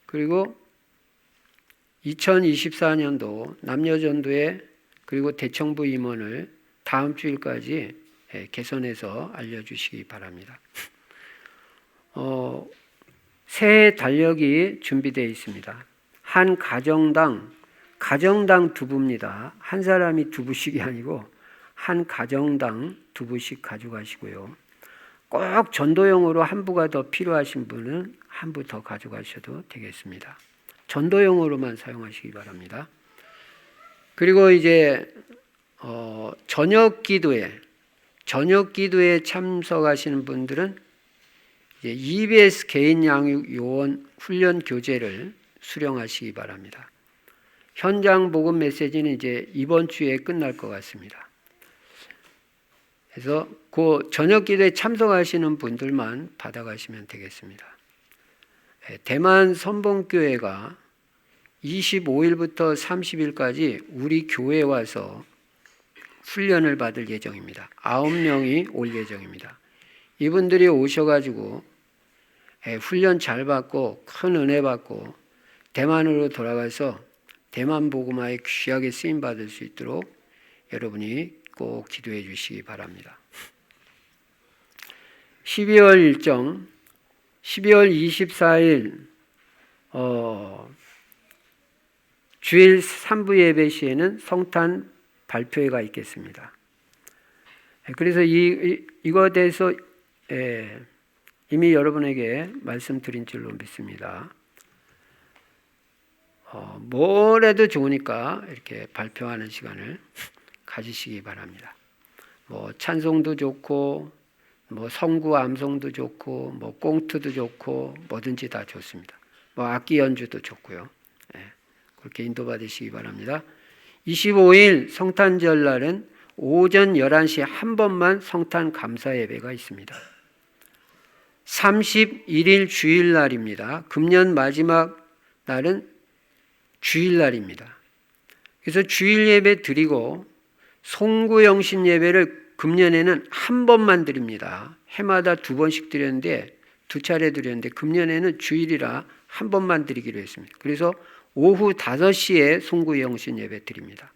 Speaker 1: 그리고 2024년도 남녀전도회 그리고 대청부 임원을 다음 주일까지 개선해서 알려주시기 바랍니다. 새해 달력이 준비되어 있습니다. 한 가정당 2부입니다. 한 사람이 2부씩이 아니고 한 가정당 2부씩 가져가시고요. 꼭 전도용으로 한 부가 더 필요하신 분은 한 부 더 가져가셔도 되겠습니다. 전도용으로만 사용하시기 바랍니다. 그리고 이제 저녁 기도에 참석하시는 분들은 이제 EBS 개인 양육 요원 훈련 교재를 수령하시기 바랍니다. 현장 복음 메시지는 이제 이번 주에 끝날 것 같습니다. 그래서 그 저녁 기도에 참석하시는 분들만 받아가시면 되겠습니다. 대만 선봉교회가 25일부터 30일까지 우리 교회에 와서 훈련을 받을 예정입니다. 9명이 올 예정입니다. 이분들이 오셔가지고 훈련 잘 받고 큰 은혜 받고 대만으로 돌아가서 대만 복음화에 귀하게 쓰임 받을 수 있도록 여러분이 꼭 기도해 주시기 바랍니다. 12월 일정 12월 24일 주일 3부 예배 시에는 성탄 발표회가 있겠습니다. 그래서 이거에 대해서 이미 여러분에게 말씀드린 줄로 믿습니다. 뭘 해도 좋으니까 이렇게 발표하는 시간을 가지시기 바랍니다. 뭐 찬송도 좋고 뭐 성구 암송도 좋고 뭐 꽁트도 좋고 뭐든지 다 좋습니다. 뭐 악기 연주도 좋고요. 그렇게 인도받으시기 바랍니다. 25일 성탄절 날은 오전 11시에 한 번만 성탄 감사 예배가 있습니다. 31일 주일날입니다. 금년 마지막 날은 주일날입니다. 그래서 주일 예배 드리고 송구영신 예배를 금년에는 한 번만 드립니다. 해마다 2번씩 드렸는데 2차례 드렸는데 금년에는 주일이라 한 번만 드리기로 했습니다. 그래서 오후 5시에 송구영신 예배 드립니다.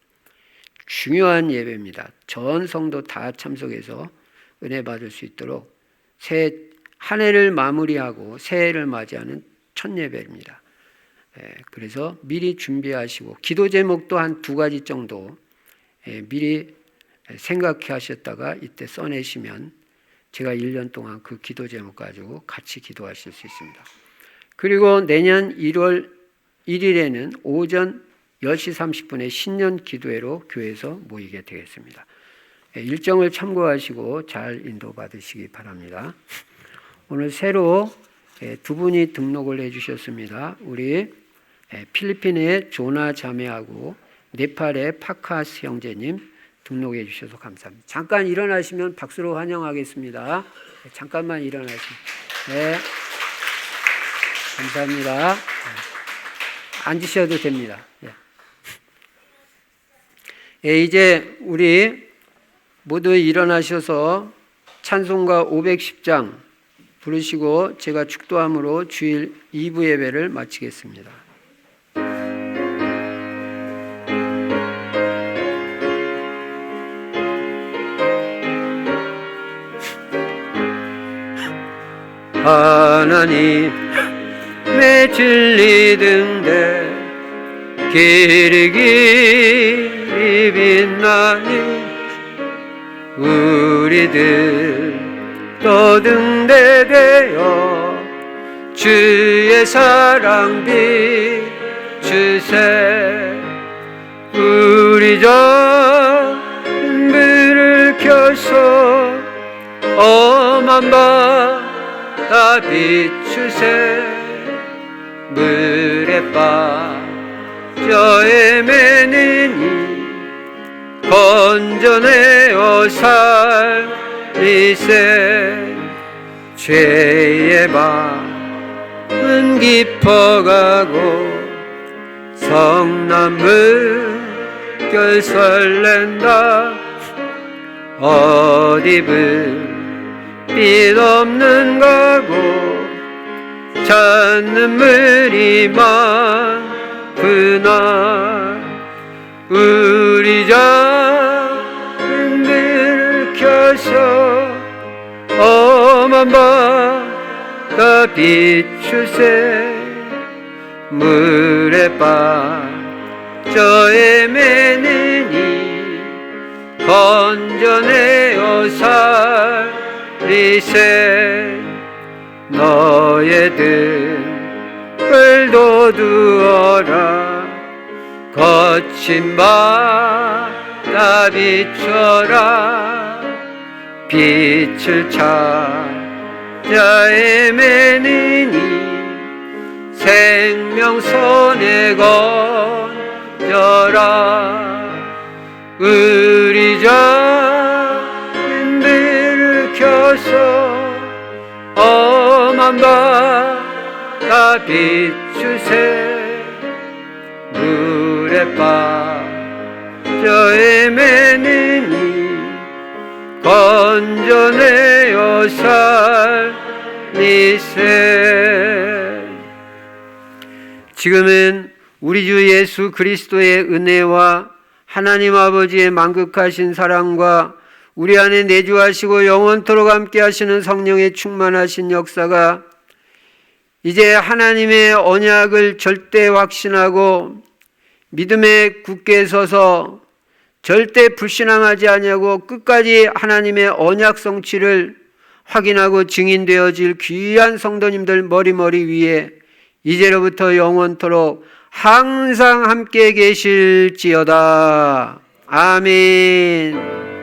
Speaker 1: 중요한 예배입니다. 전 성도 다 참석해서 은혜 받을 수 있도록 한 해를 마무리하고 새해를 맞이하는 첫 예배입니다. 그래서 미리 준비하시고 기도 제목도 한 2가지 정도 미리 생각해 하셨다가 이때 써내시면 제가 1년 동안 그 기도 제목 가지고 같이 기도하실 수 있습니다. 그리고 내년 1월 1일에는 오전 10시 30분에 신년 기도회로 교회에서 모이게 되겠습니다. 일정을 참고하시고 잘 인도받으시기 바랍니다. 오늘 새로 2분이 등록을 해주셨습니다. 우리 필리핀의 조나 자매하고 네팔의 파카스 형제님 등록해 주셔서 감사합니다. 잠깐 일어나시면 박수로 환영하겠습니다. 잠깐만 일어나시면. 네. 감사합니다. 앉으셔도 됩니다. 이제 우리 모두 일어나셔서 찬송가 510장 부르시고 제가 축도함으로 주일 2부 예배를 마치겠습니다. 하나님 내 진리 등대 길이 길이 빛나니 우리들 떠등대되어 주의 사랑 비추세. 우리 전부를 켜서 엄한 바다 비추세. 물에 빠져 헤매느니 건져내어 살리세. 죄의 밤은 깊어가고 성난 물결 설렌다. 어디 불빛 없는 가고 찾는 물이 많구나. 우리 자들을 켜서 엄한 바다 비추세. 물에 빠져 헤매느니 건져내어 살리세. 너의 등을 돋우어라. 거친 바다 비춰라. 빛을 찾아 헤매느니 생명선에 건져라. 우리 자들을 켜서 엄한 바다 비추세. 물에 빠져 헤매느니 건져내어 살리세. 지금은 우리 주 예수 그리스도의 은혜와 하나님 아버지의 만극하신 사랑과 우리 안에 내주하시고 영원토록 함께 하시는 성령의 충만하신 역사가 이제 하나님의 언약을 절대 확신하고 믿음에 굳게 서서 절대 불신앙하지 아니하고 끝까지 하나님의 언약 성취를 확인하고 증인되어질 귀한 성도님들 머리머리 위에 이제로부터 영원토록 항상 함께 계실지어다. 아멘.